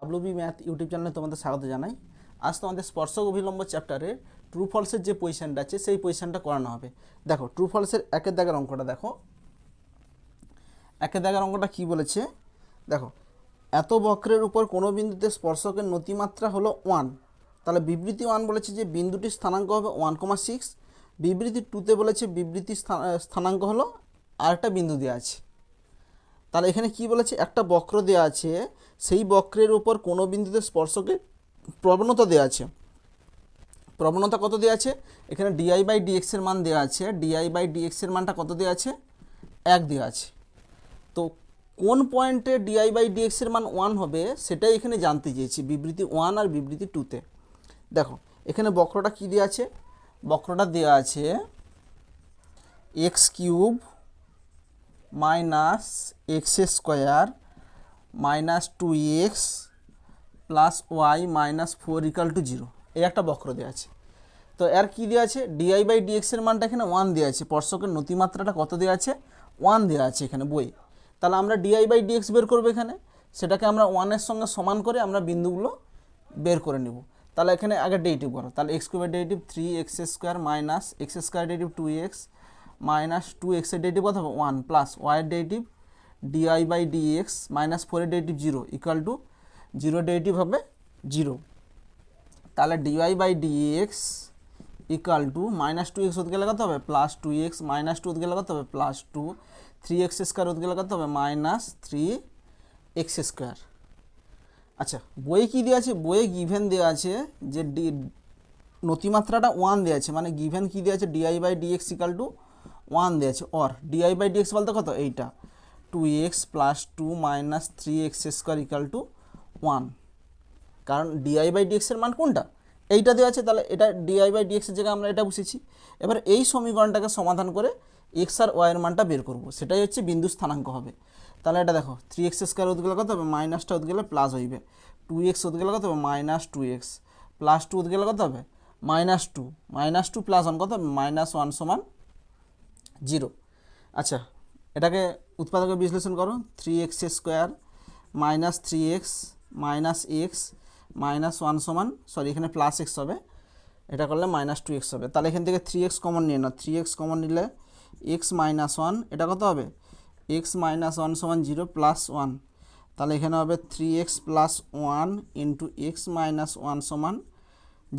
WB math YouTube চ্যানেলে তোমাদের স্বাগত জানাই। আজ তোমাদের স্পর্শক অভিলম্ব চ্যাপ্টারে ট্রু ফলসের যে পজিশনটা আছে সেই পজিশনটা করানো হবে। দেখো ট্রু ফলসের একের দাগের অঙ্কটা দেখো। একের দাগের অঙ্কটা কী বলেছে দেখো, এত বক্রের উপর কোনো বিন্দুতে স্পর্শকের নতিমাত্রা হলো 1। তাহলে বিবৃতি 1 বলেছে যে বিন্দুটির স্থানাঙ্ক হবে 1,6। বিবৃতি 2তে বলেছে বিবৃতির স্থানাঙ্ক হলো আরেকটা বিন্দু দেওয়া আছে। তাহলে এখানে কি বলেছে, একটা বক্র দেওয়া আছে, সেই বক্রের উপর কোনো বিন্দুতে স্পর্শকের প্রবণতা দেওয়া আছে। প্রবণতা কত দেওয়া আছে, এখানে ডিআই বাই ডিএক্সের মান দেওয়া আছে। ডিআই বাই ডিএক্সের মানটা কত দেওয়া আছে, 1 দেওয়া আছে। তো কোন পয়েন্টে ডিআই বাই ডিএক্সের মান 1 হবে সেটাই এখানে জানতে চেয়েছি, বিবৃতি 1 আর বিবৃতি 2তে। দেখো এখানে বক্রটা কি দেওয়া আছে, বক্রটা দেওয়া আছে x³ minus x square minus 2x plus y minus 4 = 0। এই একটা বক্র দেওয়া আছে। তো এর কী দেওয়া আছে, ডিআই বাই ডিএক্সের মানটা এখানে 1 দেওয়া আছে। স্পর্শকের নতিমাত্রাটা কত দেওয়া আছে, 1 দেওয়া আছে এখানে বই। তাহলে আমরা ডিআই বাই ডিএক্স বের করবো এখানে, সেটাকে আমরা 1-এর সঙ্গে সমান করে আমরা বিন্দুগুলো বের করে নেব। তাহলে এখানে আগে ডেরিভেটিভ করো। তাহলে x³ derivative 3x² minus x² derivative 2x minus 2x এর ডেরিভেটিভ কত হবে 1 প্লাস y এর derivative dy by dx minus 4 এর ডেরিভেটিভ 0 = 0 ডেরিভেটিভ হবে 0। তাহলে dy by dx = minus 2x হতে গেলে কত হবে প্লাস 2x, মাইনাস 2 হতে গেলে কত হবে প্লাস 2, 3x² হতে গেলে কত হবে মাইনাস 3x²। আচ্ছা বইয়ে কী দেওয়া আছে, বইয়ে গিভেন দেওয়া আছে যে নতিমাত্রাটা 1 দেওয়া আছে, মানে গিভেন কী দেওয়া আছে ডিআই বাই ডিএক্স = 1 দেওয়া আছে। অর ডিআই বাই ডিএক্স বলতে কত, এইটা 2x প্লাস 2 মাইনাস 3x² = 1। কারণ ডিআই বাই ডিএক্সের মান কোনটা, এইটা দেওয়া আছে। তাহলে এটা ডিআই বাই ডিএক্সের জায়গায় আমরা এটা বসেছি। এবার এই সমীকরণটাকে সমাধান করে এক্স আর ওয়াইয়ের মানটা বের করব, সেটাই হচ্ছে বিন্দু স্থানাঙ্ক হবে। তাহলে এটা দেখো 3x² হতে গেলে কত হবে মাইনাসটা হতে গেলে প্লাস হইবে, 2x হতে গেলে কত হবে মাইনাস 2x প্লাস 2 হতে গেলে কত হবে মাইনাস 2, মাইনাস 2 প্লাস 1 কত হবে -1 = 0। আচ্ছা এটাকে উৎপাদকে বিশ্লেষণ করো, 3x² minus 3x minus x minus 1 sorry এখানে প্লাস x হবে, এটা করলে মাইনাস 2x হবে। তাহলে এখান থেকে 3x কমন নিয়ে নাও, 3x কমন নিলে x মাইনাস 1, এটা কত হবে x মাইনাস 1 = 0 প্লাস 1। তাহলে এখানে হবে 3x plus 1 into x minus 1 =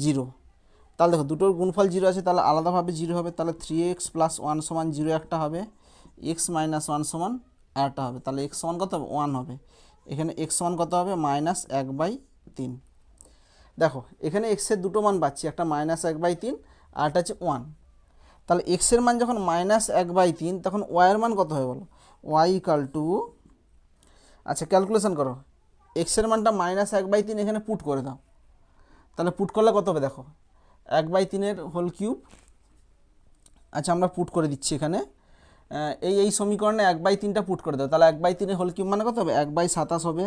0। তাহলে দেখো দুটোর গুণফল 0 আছে, তাহলে আলাদাভাবে 0 হবে। তাহলে 3x প্লাস 1 = 0 একটা হবে, x মাইনাস 1 = আরেকটা হবে। তাহলে x সমান কত হবে 1 হবে। এখানে x সমান কত হবে -1/3। দেখো এখানে x এর দুটো মান পাচ্ছি, একটা -1/3 আর একটা হচ্ছে 1। তাহলে x এর মান যখন -1/3 তখন y এর মান কত হবে বলো, y = আচ্ছা ক্যালকুলেশন করো, x এর মানটা -1/3 এখানে পুট করে দাও। তাহলে পুট করলে কত হবে দেখো 1/3 হোল কিউব। আচ্ছা আমরা পুট করে দিচ্ছি এখানে, এই সমীকরণে 1/3টা পুট করে দাও। তাহলে 1/3 হোল কিউব মানে কত হবে 1/27 হবে,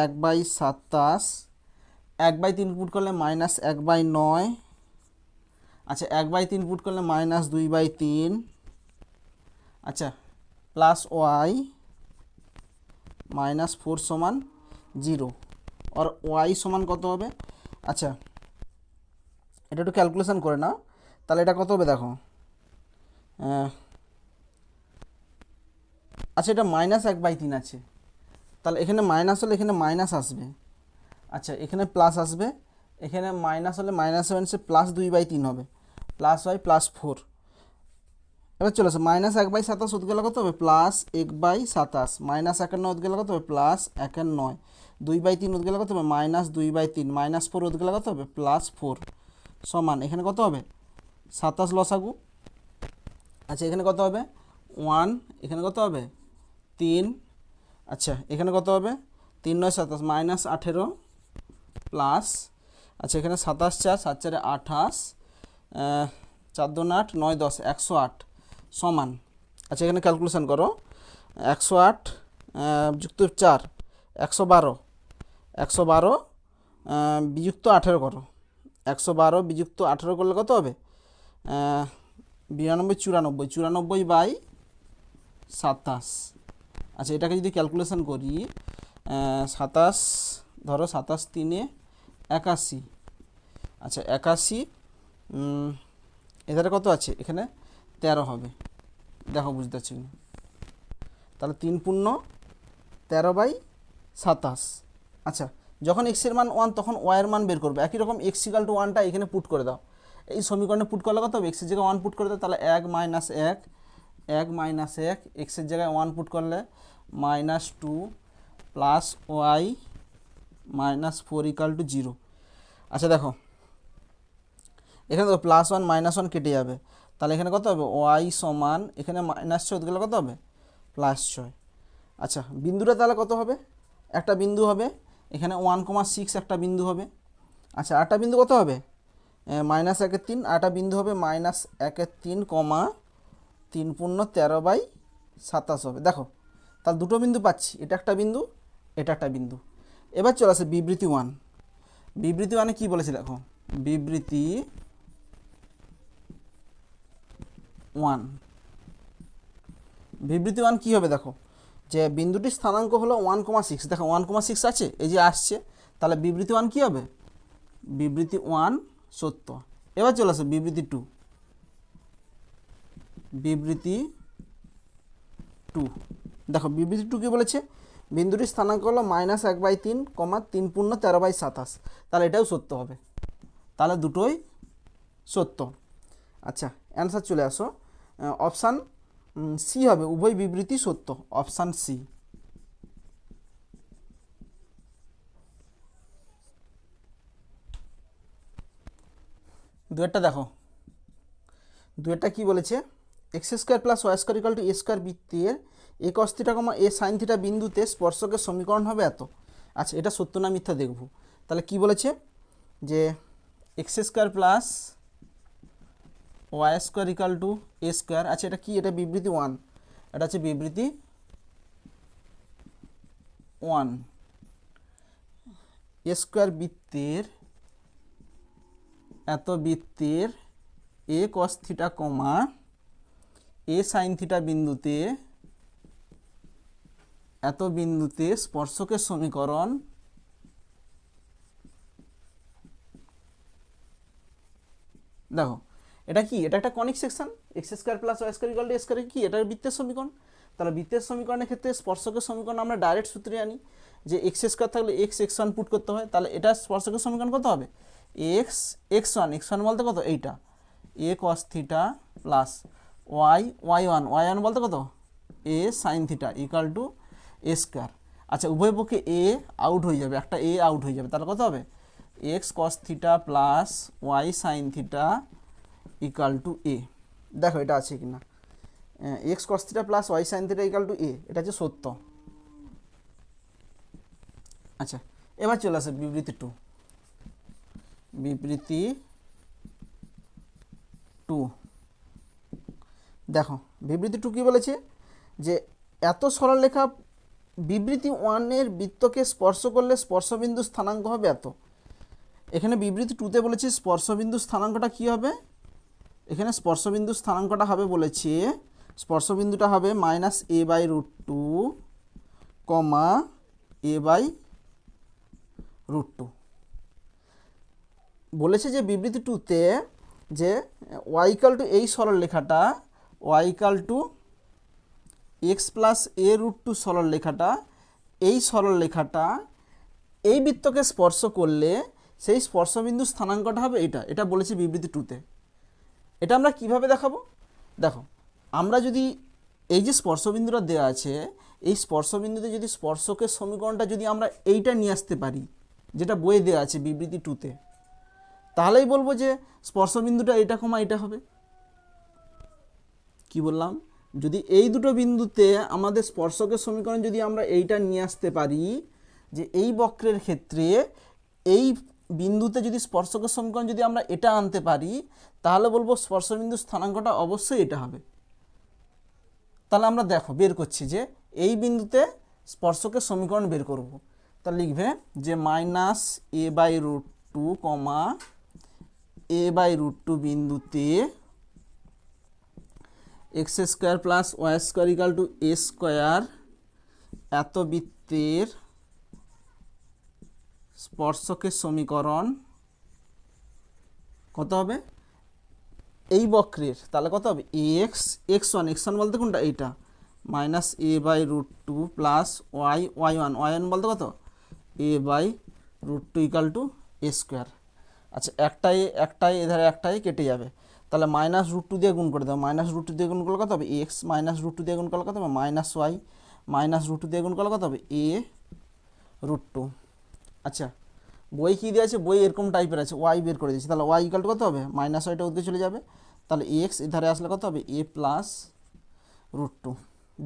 1/27 1/3 পুট করলে -1/9। আচ্ছা 1/3 পুট করলে -2/3। আচ্ছা প্লাস ওয়াই -4 = 0। আর ওয়াই সমান কত হবে, আচ্ছা এটা একটু ক্যালকুলেশন করে নাও। তাহলে এটা কত হবে দেখো, আচ্ছা এটা -1/3 আছে, তাহলে এখানে মাইনাস হলে এখানে মাইনাস আসবে, আচ্ছা এখানে প্লাস আসবে, এখানে মাইনাস হলে -7 সে প্লাস 2/3 হবে, প্লাস হয় প্লাস 4। এবার চলে আসে -1/27 হতে গেলে কত হবে প্লাস 1/27, -51 হতে গেলে কত হবে প্লাস 51, 2/3 হতে গেলে কত হবে -2/3, -4 হতে গেলে কত হবে +4 সমান এখানে কত হবে 27 লসাগু। আচ্ছা এখানে কত হবে 1, এখানে কত হবে 3, আচ্ছা এখানে কত হবে 3 9 27 -18 প্লাস, আচ্ছা এখানে 27 4 7 4 28, 4 2 8 9 10 108 সমান, আচ্ছা এখানে ক্যালকুলেশন করো 108 যুক্ত 4 112, 112 বিযুক্ত 18 করো, 112 বিযুক্ত 18 করলে কত হবে 92 94/27। আচ্ছা এটাকে যদি ক্যালকুলেশন করি 27 ধরো 27 3 81। আচ্ছা 81 এধারে কত আছে, এখানে 13 হবে, দেখো বুঝতে পারছি না। তাহলে 3 পূর্ণ 13/27। আচ্ছা যখন এক্সের মান 1 তখন ওয়াইয়ের মান বের করবে। একই রকম এক্স ইকাল টু 1টা এখানে পুট করে দাও, এই সমীকরণে পুট করলে কত হবে, এক্সের জায়গায় 1 পুট করে দাও, তাহলে 1 - 1, 1 - 1, এক্সের জায়গায় 1 পুট করলে -2 প্লাস ওয়াই -4 ইকাল টু 0। আচ্ছা দেখো এখানে তো +1 -1 কেটে যাবে, তাহলে এখানে কত হবে, ওয়াই সমান এখানে -6 গেলে কত হবে, +6। আচ্ছা বিন্দুটা তাহলে কত হবে, একটা বিন্দু হবে এখানে 1,6 একটা বিন্দু হবে। আচ্ছা আরেকটা বিন্দু কত হবে, -1/3, আরেকটা বিন্দু হবে -1/3, 3 পূর্ণ 13/27 হবে। দেখো তাহলে দুটো বিন্দু পাচ্ছি, এটা একটা বিন্দু, এটা একটা বিন্দু। এবার চলে আসে বিবৃতি 1। বিবৃতি 1-এ কী বলেছে দেখো, বিবৃতি 1, বিবৃতি 1 কী হবে দেখো, যে বিন্দুটির স্থানাঙ্ক হলো 1,6, দেখো 1,6 আছে, এই যে আসছে, তাহলে বিবৃতি 1 কী হবে, বিবৃতি 1 সত্য। এবার চলে আসে বিবৃতি 2। বিবৃতি 2 দেখো, বিবৃতি 2 কী বলেছে, বিন্দুটির স্থানাঙ্ক হলো -1/3, 3 পূর্ণ 13/27, তাহলে এটাও সত্য হবে, তাহলে দুটোই সত্য। আচ্ছা অ্যান্সার চলে আসো, অপশান সি হবে, উভয় বিবৃতি সত্য, অপশান সি। দুয়েরটা দেখো, দুয়েরটা কী বলেছে, x² + y² = a² বৃত্তের a cos θ, a sin θ বিন্দুতে স্পর্শকের সমীকরণ হবে এত। আচ্ছা এটা সত্য না মিথ্যা দেখব। তাহলে কি বলেছে, যে x² + y² = a²। আচ্ছা এটা কি, এটা বিবৃতি 1, এটা হচ্ছে বিবৃতি 1। a² বৃত্তের এত বৃত্তের a cos θ, a sin θ বিন্দুতে এত বিন্দুতে স্পর্শকের সমীকরণ দেখো, এটা কি, এটা একটা conic section, x² + y² = a² কি, এটা বৃত্তের সমীকরণ। তাহলে বৃত্তের সমীকরণের ক্ষেত্রে স্পর্শকের সমীকরণ আমরা ডাইরেক্ট সূত্রে আনি, যে x² থাকলে x1 পুট করতে হয়, তাহলে এটা স্পর্শকের সমীকরণ কত হবে, x1 বলতে কত, এইটা a cos θ প্লাস y1 বলতে কত, a sin θ = a²। আচ্ছা উভয় পক্ষে a আউট হয়ে যাবে, একটা a আউট হয়ে যাবে, তাহলে কত হবে, x cos θ plus y sin θ = a। দেখো এটা আছে কিনা, x cos θ plus y sin θ = a, এটা হচ্ছে সত্য। আচ্ছা এবার চলে আসে বিবৃতি 2। বিবৃতি 2 দেখো, বিবৃতি 2 কী বলেছে, যে এত সরলরেখা বিবৃতি 1-এর বৃত্তকে স্পর্শ করলে স্পর্শবিন্দু স্থানাঙ্ক হবে এত। এখানে বিবৃতি 2-তে বলেছে স্পর্শবিন্দু স্থানাঙ্কটা কী হবে, এখানে স্পর্শবিন্দু স্থানাঙ্কটা হবে বলেছে, স্পর্শবিন্দুটা হবে -a/√2, a/√2। বলেছে যে বিবৃতি 2-তে যে y = এই সরলরেখাটা, y = x + a√2 সরলরেখাটা, এই সরলরেখাটা এই বৃত্তকে স্পর্শ করলে সেই স্পর্শবিন্দু স্থানাঙ্কটা হবে এটা, এটা বলেছে বিবৃতি 2-তে। এটা আমরা কিভাবে দেখাবো, দেখো আমরা যদি এই যে স্পর্শবিন্দুটা দেওয়া আছে, এই স্পর্শবিন্দুতে যদি স্পর্শকের সমীকরণটা যদি আমরা এইটা নিয়ে আসতে পারি, যেটা বইয়ে দেওয়া আছে বিবৃতি 2-তে, তাহলেই বলবো যে স্পর্শবিন্দুটা এটা কমা এটা হবে। কি বললাম, যদি এই দুটো বিন্দুতে আমাদের স্পর্শকের সমীকরণ যদি আমরা এইটা নিয়ে আসতে পারি, যে এই বক্রের ক্ষেত্রে এই বিন্দুতে যদি স্পর্শকের সমীকরণ যদি আমরা এটা আনতে পারি, তাহলে বলবো স্পর্শবিন্দুর স্থানাঙ্কটা অবশ্যই এটা হবে। তাহলে আমরা দেখো বের করছি যে এই বিন্দুতে স্পর্শকের সমীকরণ বের করব, তাহলে লিখবে যে -a/√2, a/√2 বিন্দুতে x² + y² = a² এত বৃত্তের স্পর্শকের সমীকরণ কত হবে এই বক্রের, তাহলে কত হবে x1 বলতে কোনটা এইটা মাইনাস a/√2 প্লাস y1 বলতে কত a/√2 = a²। আচ্ছা একটাই এধারে একটাই কেটে যাবে, তাহলে -√2 দিয়ে গুণ করে দাও, -√2 দিয়ে গুণ করলে কত হবে x, -√2 দিয়ে গুণ করলে কত হবে -y, -√2 দিয়ে গুণ করলে কত হবে a√2। আচ্ছা বই কী দিয়ে আছে, বই এরকম টাইপের আছে, y বের করে দিয়েছি, তাহলে y = কত হবে -yটা ওদিকে চলে যাবে, তাহলে x এধারে আসলে কত হবে a+√2।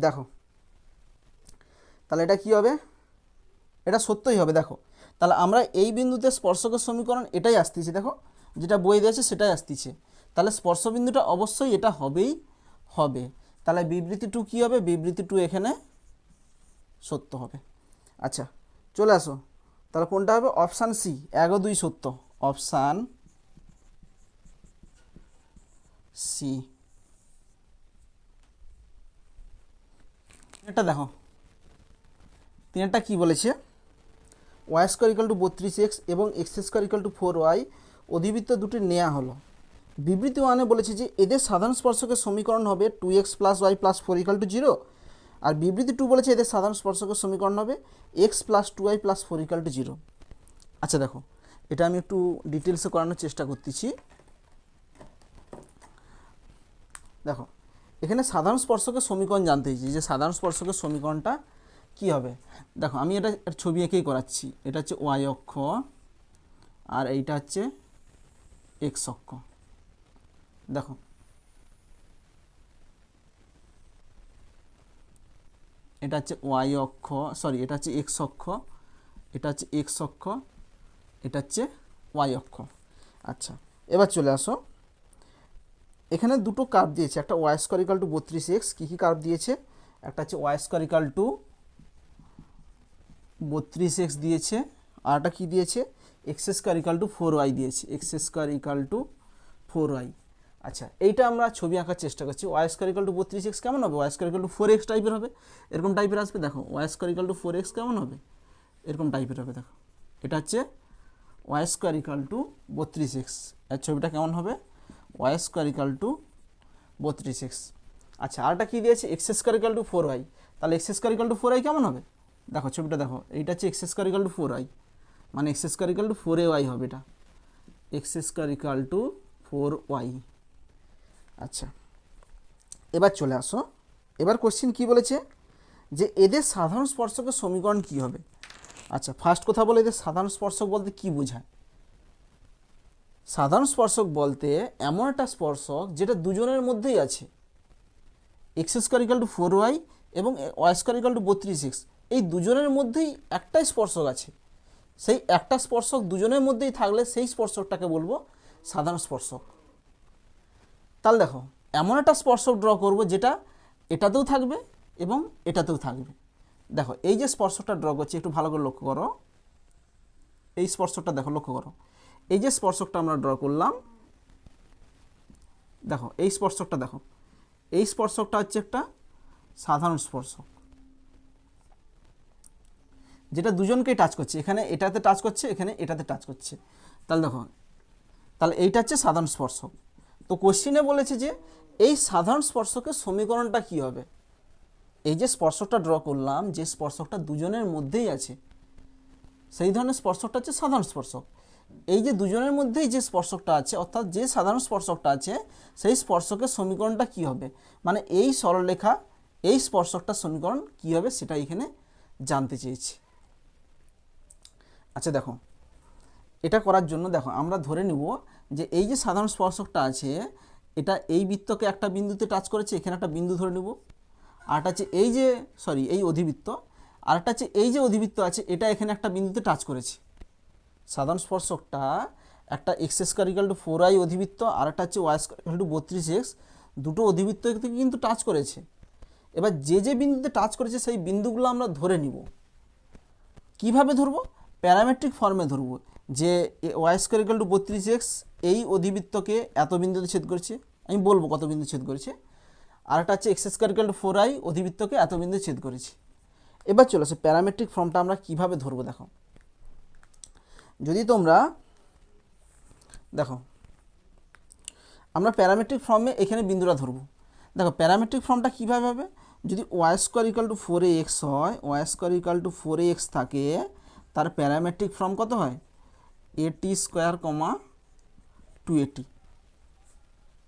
দেখো তাহলে এটা কি হবে, এটা সত্যই হবে। দেখো তাহলে আমরা এই বিন্দুতে স্পর্শকের সমীকরণ এটাই আসতেছে, দেখো যেটা বই দিয়েছে সেটাই আসতেছে, তাহলে স্পর্শবিন্দুটা অবশ্যই এটা হবেই হবে। তাহলে বিবৃতি 2 কী হবে, বিবৃতি 2 এখানে সত্য হবে। আচ্ছা চলে আসো, তাহলে কোনটা হবে, অপশান সি 1 ও 2 সত্য, অপশান সি। এটা দেখো তিনটা কি বলেছে, y² = 32x এবং x² = 4y অধিবৃত্ত দুটি নেওয়া হলো। বিবৃতি 1-এ বলেছে যে এদের সাধারণ স্পর্শকের সমীকরণ হবে 2x + y + 4 = 0, আর বিবৃতি 2 বলেছে এদের সাধারণ স্পর্শকের সমীকরণ হবে x + 2y + 4 = 0। আচ্ছা দেখো এটা আমি একটু ডিটেলসে করানোর চেষ্টা করতেছি। দেখো এখানে সাধারণ স্পর্শকের সমীকরণ জানতে চাইছি, যে সাধারণ স্পর্শকের সমীকরণটা কি হবে। দেখো আমি এটা ছবি এঁকেই করাচ্ছি, এটা হচ্ছে y অক্ষ আর এইটা হচ্ছে x অক্ষ। দেখো এটা হচ্ছে y অক্ষ, সরি এটা হচ্ছে x অক্ষ, এটা হচ্ছে x অক্ষ, এটা হচ্ছে y অক্ষ। আচ্ছা এবার চলে আসো, এখানে দুটো কার্ভ দিয়েছে, একটা y² = 32x, কী কী কার্ভ দিয়েছে, একটা হচ্ছে y² = 32x দিয়েছে, আর একটা কী দিয়েছে x² = 4y দিয়েছে, x² = 4y। আচ্ছা এইটা আমরা ছবি আঁকার চেষ্টা করছি, y² = 32x কেমন হবে, y² = 4x টাইপের হবে, এরকম টাইপের আসবে। দেখো y² = 4x কেমন হবে, এরকম টাইপের হবে। দেখো এটা হচ্ছে y² = 32x, এর ছবিটা কেমন হবে y² = 32x। আচ্ছা আরটা কী দিয়েছে x² = 4y, তাহলে x² = 4y কেমন হবে, দেখো ছবিটা দেখো এইটা হচ্ছে x² = 4y, মানে x² = 4ay হবে, এটা x² = 4y। আচ্ছা এবার চলে আসো, এবার কোশ্চেন কি বলেছে যে এদের সাধারণ স্পর্শকের সমীকরণ কি হবে। আচ্ছা ফার্স্ট কথা বলে এদের সাধারণ স্পর্শক বলতে কি বোঝায়। সাধারণ স্পর্শক বলতে এমন একটা স্পর্শক যেটা দুজনের মধ্যেই আছে, x² = 4y এবং y² = 32x, এই দুজনের মধ্যেই একটাই স্পর্শক আছে, সেই একটা স্পর্শক দুজনের মধ্যেই থাকলে সেই স্পর্শকটাকে বলবো সাধারণ স্পর্শক। তাহলে দেখো এমন একটা স্পর্শক ড্র করব যেটা এটাতেও থাকবে এবং এটাতেও থাকবে। দেখো এই যে স্পর্শকটা ড্র করছি একটু ভালো করে লক্ষ্য করো, এই স্পর্শকটা দেখো লক্ষ্য করো, এই যে স্পর্শকটা আমরা ড্র করলাম, দেখো এই স্পর্শকটা দেখো, এই স্পর্শকটা হচ্ছে একটা সাধারণ স্পর্শক যেটা দুজনকেই টাচ করছে, এখানে এটাতে টাচ করছে, এখানে এটাতে টাচ করছে। তাহলে দেখো তাহলে এইটা হচ্ছে সাধারণ স্পর্শক। তো কোশ্চিনে বলেছে যে এই সাধারণ স্পর্শকের সমীকরণটা কি হবে। এই যে স্পর্শকটা ড্র করলাম, যে স্পর্শকটা দুজনের মধ্যেই আছে, সেই ধরনের স্পর্শকটা হচ্ছে সাধারণ স্পর্শক। এই যে দুজনের মধ্যেই যে স্পর্শকটা আছে, অর্থাৎ যে সাধারণ স্পর্শকটা আছে, সেই স্পর্শকের সমীকরণটা কি হবে, মানে এই সরলরেখা এই স্পর্শকটার সমীকরণ কি হবে সেটা এখানে জানতে চেয়েছি। আচ্ছা দেখো এটা করার জন্য দেখো আমরা ধরে নিব যে এই যে সাধারণ স্পর্শকটা আছে এটা এই বৃত্তকে একটা বিন্দুতে টাচ করেছে, এখানে একটা বিন্দু ধরে নেব, আরটা হচ্ছে এই যে এই অধিবৃত্ত, আরেকটা হচ্ছে এই যে অধিবৃত্ত আছে এটা এখানে একটা বিন্দুতে টাচ করেছে। সাধারণ স্পর্শকটা একটা x² = 4y অধিবৃত্ত আর একটা হচ্ছে y² = 32x, দুটো অধিবৃত্তকে কিন্তু টাচ করেছে। এবার যে যে বিন্দুতে টাচ করেছে সেই বিন্দুগুলো আমরা ধরে নিব। কিভাবে ধরব, প্যারামেট্রিক ফর্মে ধরব, যে y² = 32x এই অধিবৃত্তকে এত বিন্দুতে ছেদ করেছে, আমি বলবো কত বিন্দু ছেদ করেছে, আর একটা হচ্ছে x² = 4y অধিবৃত্তকে এত বিন্দু ছেদ করেছে। এবার চলে আসে প্যারামেট্রিক ফর্মটা আমরা কিভাবে ধরবো। দেখো যদি তোমরা দেখো আমরা প্যারামেট্রিক ফর্মে এখানে বিন্দুটা ধরবো। দেখো প্যারামেট্রিক ফর্মটা কীভাবে হবে, যদি Y square equal two 4ax হয়, Y square equal two 4ax থাকে, তার প্যারামেট্রিক ফর্ম কত হয়, at স্কোয়ার কমা 2at।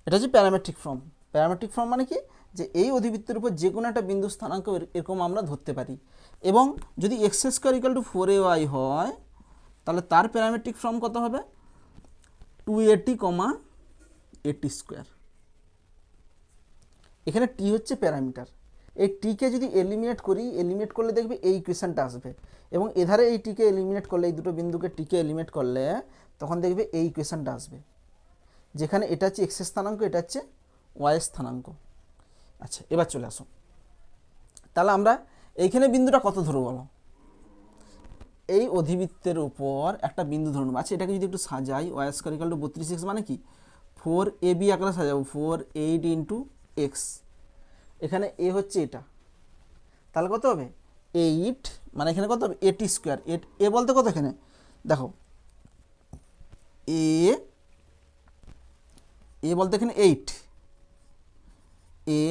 এটা হচ্ছে প্যারামেট্রিক ফর্ম। প্যারামেট্রিক ফর্ম মানে কি, যে এই অধিবৃত্তের উপর যে কোনো একটা বিন্দু স্থানাঙ্ক এরকম আমরা ধরতে পারি। এবং যদি x square equal to 4ay হয়, তাহলে তার প্যারামেট্রিক ফর্ম কত হবে, 2at কমা at স্কোয়ার। এখানে টি হচ্ছে প্যারামিটার। এই টিকে যদি এলিমিনেট করি, এলিমিনেট করলে দেখবে এই ইকুয়েশনটা আসবে, এবং এধারে এই টিকে এলিমিনেট করলে, এই দুটো বিন্দুকে টিকে এলিমিনেট করলে তখন দেখবে এই ইকুয়েশনটা আসবে, যেখানে এটা হচ্ছে এক্স স্থানাঙ্ক, এটা হচ্ছে ওয়াই স্থানাঙ্ক। আচ্ছা এবার চলে আসো, তাহলে আমরা এইখানে বিন্দুটা কত ধরবো বলো, এই অধিবৃত্তের উপর একটা বিন্দু ধরে নেবো। আচ্ছা এটাকে যদি একটু সাজাই, Y square equal to 32x মানে কি 4ab আকারে সাজাবো, 4 8 ইন্টু এক্স, এখানে এ হচ্ছে এটা, তাহলে কত হবে 8, মানে এখানে কত হবে at স্কোয়ার। এ বলতে কত, এখানে দেখো এ বলতে এখানে 8 a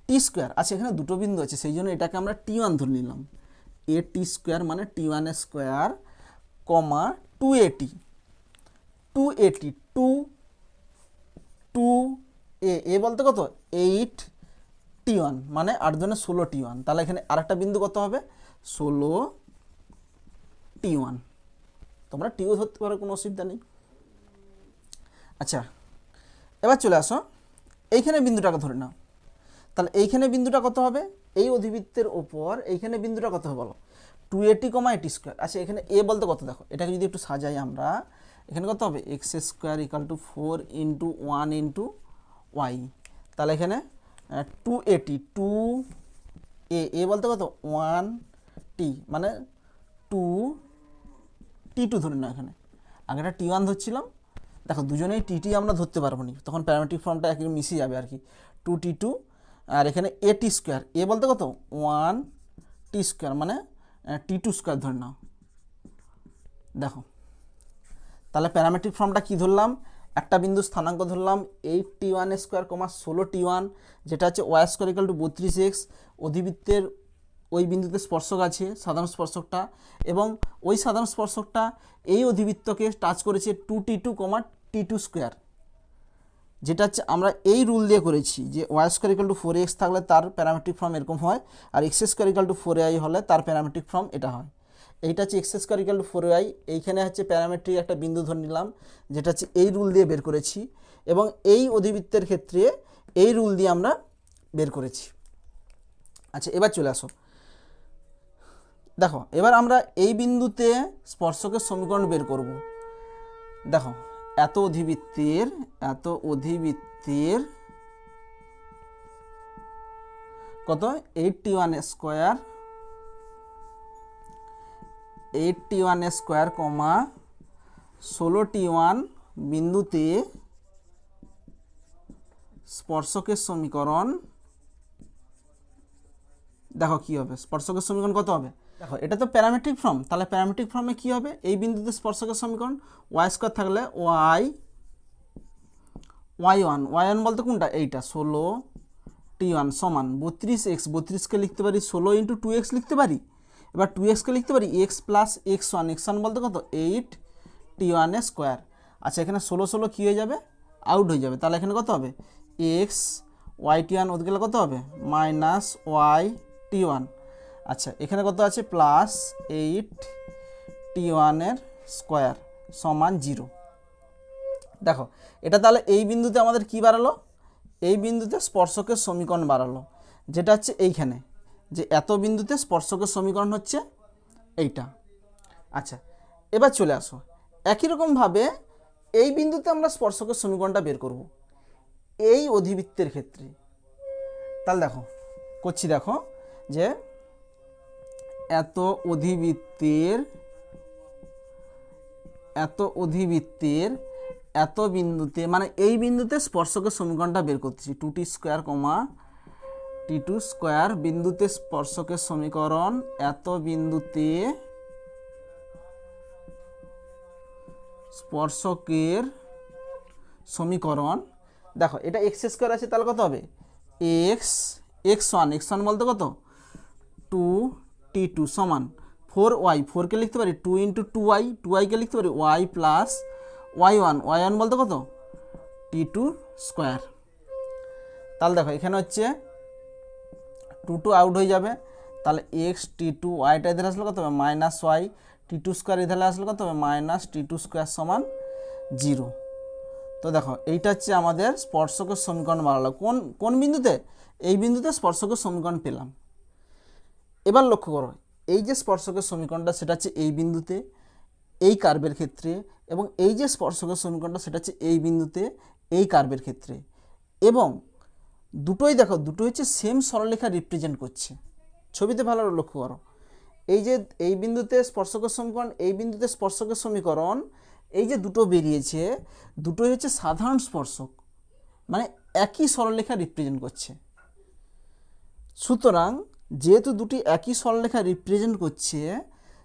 t স্কোয়ার। আচ্ছা এখানে দুটো বিন্দু আছে, সেই জন্য এটাকে আমরা t1 ধরে নিলাম, at স্কোয়ার মানে t1 স্কোয়ার কমা 2at, 2 বলতে কত 8t1 মানে 8 জনে 16t1, তাহলে এখানে আরেকটা বিন্দু কত হবে 16t1। তোমরা টিও ধরতে পারো, কোনো অসুবিধা নেই। আচ্ছা এবার চলে আসো, এইখানে বিন্দুটাকে ধরে নাও, তাহলে এইখানে বিন্দুটা কত হবে, এই অধিবৃত্তের ওপর এইখানে বিন্দুটা কত হবে বলো, 2at কমা at স্কোয়ার। আচ্ছা এখানে এ বলতে কত, দেখো এটাকে যদি একটু সাজাই আমরা, এখানে কত হবে x square equal to 4 into 1 into y, তাহলে এখানে 2at, 2a বলতে কত 1t মানে 2t2 ধরে নাও। এখানে আগেটা t1 ধরছিলাম, দেখো দুজনেই টিটি আমরা ধরতে পারবো না, তখন প্যারামেট্রিক ফর্মটা একদম মিশে যাবে আর কি, 2t2, আর এখানে at স্কোয়ার, এ বলতে কত 1t স্কোয়ার মানে t2 স্কোয়ার ধরে নাও। দেখো তাহলে প্যারামেট্রিক ফর্মটা কি ধরলাম, একটা বিন্দু স্থানাঙ্ক ধরলাম 8t1 স্কোয়ার কমা 16t1, যেটা হচ্ছে y square equal to 32x, অধিবৃত্তের ওই বিন্দুতে স্পর্শক আছে সাধারণ স্পর্শকটা, এবং ওই সাধারণ স্পর্শকটা এই অধিবৃত্তকে টাচ করেছে 2t2 কমা t2 স্কোয়ার, যেটা হচ্ছে আমরা এই রুল দিয়ে করেছি যে Y square equal to 4x থাকলে তার প্যারামেট্রিক ফর্ম এরকম হয়, আর x square equal to 4ay হলে তার প্যারামেট্রিক ফর্ম এটা হয়। এইটা হচ্ছে x square equal to 4ay, এইখানে হচ্ছে প্যারামেট্রিক একটা বিন্দু ধরে নিলাম, যেটা হচ্ছে এই রুল দিয়ে বের করেছি, এবং এই অধিবৃত্তের ক্ষেত্রে এই রুল দিয়ে আমরা বের করেছি। আচ্ছা এবার চলে আসো, দেখো এবার আমরা এই বিন্দুতে স্পর্শকের সমীকরণ বের করব। দেখো এত অধিবৃত্তের কত 8t1 স্কোয়ার কমা 16t1 বিন্দুতে স্পর্শকের সমীকরণ, দেখো কি হবে স্পর্শকের সমীকরণ কত হবে, দেখো এটা তো প্যারামেট্রিক ফর্ম, তাহলে প্যারামেট্রিক ফর্মে কি হবে, এই বিন্দুতে স্পর্শকের সমীকরণ ওয়াই স্কোয়ার থাকলে ওয়াই1 বলতে কোনটা এইটা 16t1 সমান 32x, 32কে লিখতে পারি 16 ইন্টু 2x লিখতে পারি, এবার 2xকে লিখতে পারি x প্লাস x1 বলতে কত 8t1 স্কোয়ার। আচ্ছা এখানে 16 কী হয়ে যাবে, আউট হয়ে যাবে, তাহলে এখানে কত হবে এক্স ওয়াই1 ওদিকে কত হবে মাইনাস y1। আচ্ছা এখানে কত আছে প্লাস 8t1 স্কোয়ার সমান 0। দেখো এটা তাহলে এই বিন্দুতে আমাদের কি বাড়ালো, এই বিন্দুতে স্পর্শকের সমীকরণ বাড়ালো, যেটা হচ্ছে এইখানে, যে এত বিন্দুতে স্পর্শকের সমীকরণ হচ্ছে এইটা। আচ্ছা এবার চলে আসো, একই রকমভাবে এই বিন্দুতে আমরা স্পর্শকের সমীকরণটা বের করব এই অধিবৃত্তের ক্ষেত্রে। তাহলে দেখো করছি, দেখো যে এত অধিবৃত্তের এত বিন্দুতে, মানে এই বিন্দুতে স্পর্শকের সমীকরণটা বের করতেছি 2t স্কোয়ার কমা t2 স্কোয়ার, বিন্দুতে স্পর্শকের সমীকরণ এত বিন্দুতে স্পর্শকের সমীকরণ, দেখো এটা এক্স স্কোয়ার আছে, তাহলে কত হবে এক্স এক্স ওয়ান বলতে কত 2t2 সমান 4y, 4কে লিখতে পারি 2 × 2y, 2yকে লিখতে পারি y প্লাস y1 বলতে কত t2 স্কোয়ার। তাহলে দেখো এখানে হচ্ছে 2 আউট হয়ে যাবে, তাহলে এক্স t2 ওয়াইটা এধারে আসলে কত হবে মাইনাস ওয়াই, t2 স্কোয়ার এধারে আসলে কত হবে মাইনাস t2 স্কোয়ার সমান 0। তো দেখো এইটা হচ্ছে আমাদের স্পর্শকের সমীকরণ বানালো। কোন বিন্দুতে? এই বিন্দুতে স্পর্শকের সমীকরণ পেলাম। এবার লক্ষ্য করো, এই যে স্পর্শকের সমীকরণটা সেটা হচ্ছে এই বিন্দুতে এই কার্ভের ক্ষেত্রে, এবং এই যে স্পর্শকের সমীকরণটা সেটা হচ্ছে এই বিন্দুতে এই কার্ভের ক্ষেত্রে, এবং দুটোই দেখো দুটো হচ্ছে সেম সরলরেখা রিপ্রেজেন্ট করছে। ছবিতে ভালো লক্ষ্য করো, এই যে এই বিন্দুতে স্পর্শকের সমীকরণ, এই বিন্দুতে স্পর্শকের সমীকরণ, এই যে দুটো বেরিয়েছে দুটোই হচ্ছে সাধারণ স্পর্শক, মানে একই সরলরেখা রিপ্রেজেন্ট করছে। সুতরাং যেহেতু দুটি একই সরলরেখা রিপ্রেজেন্ট করছে,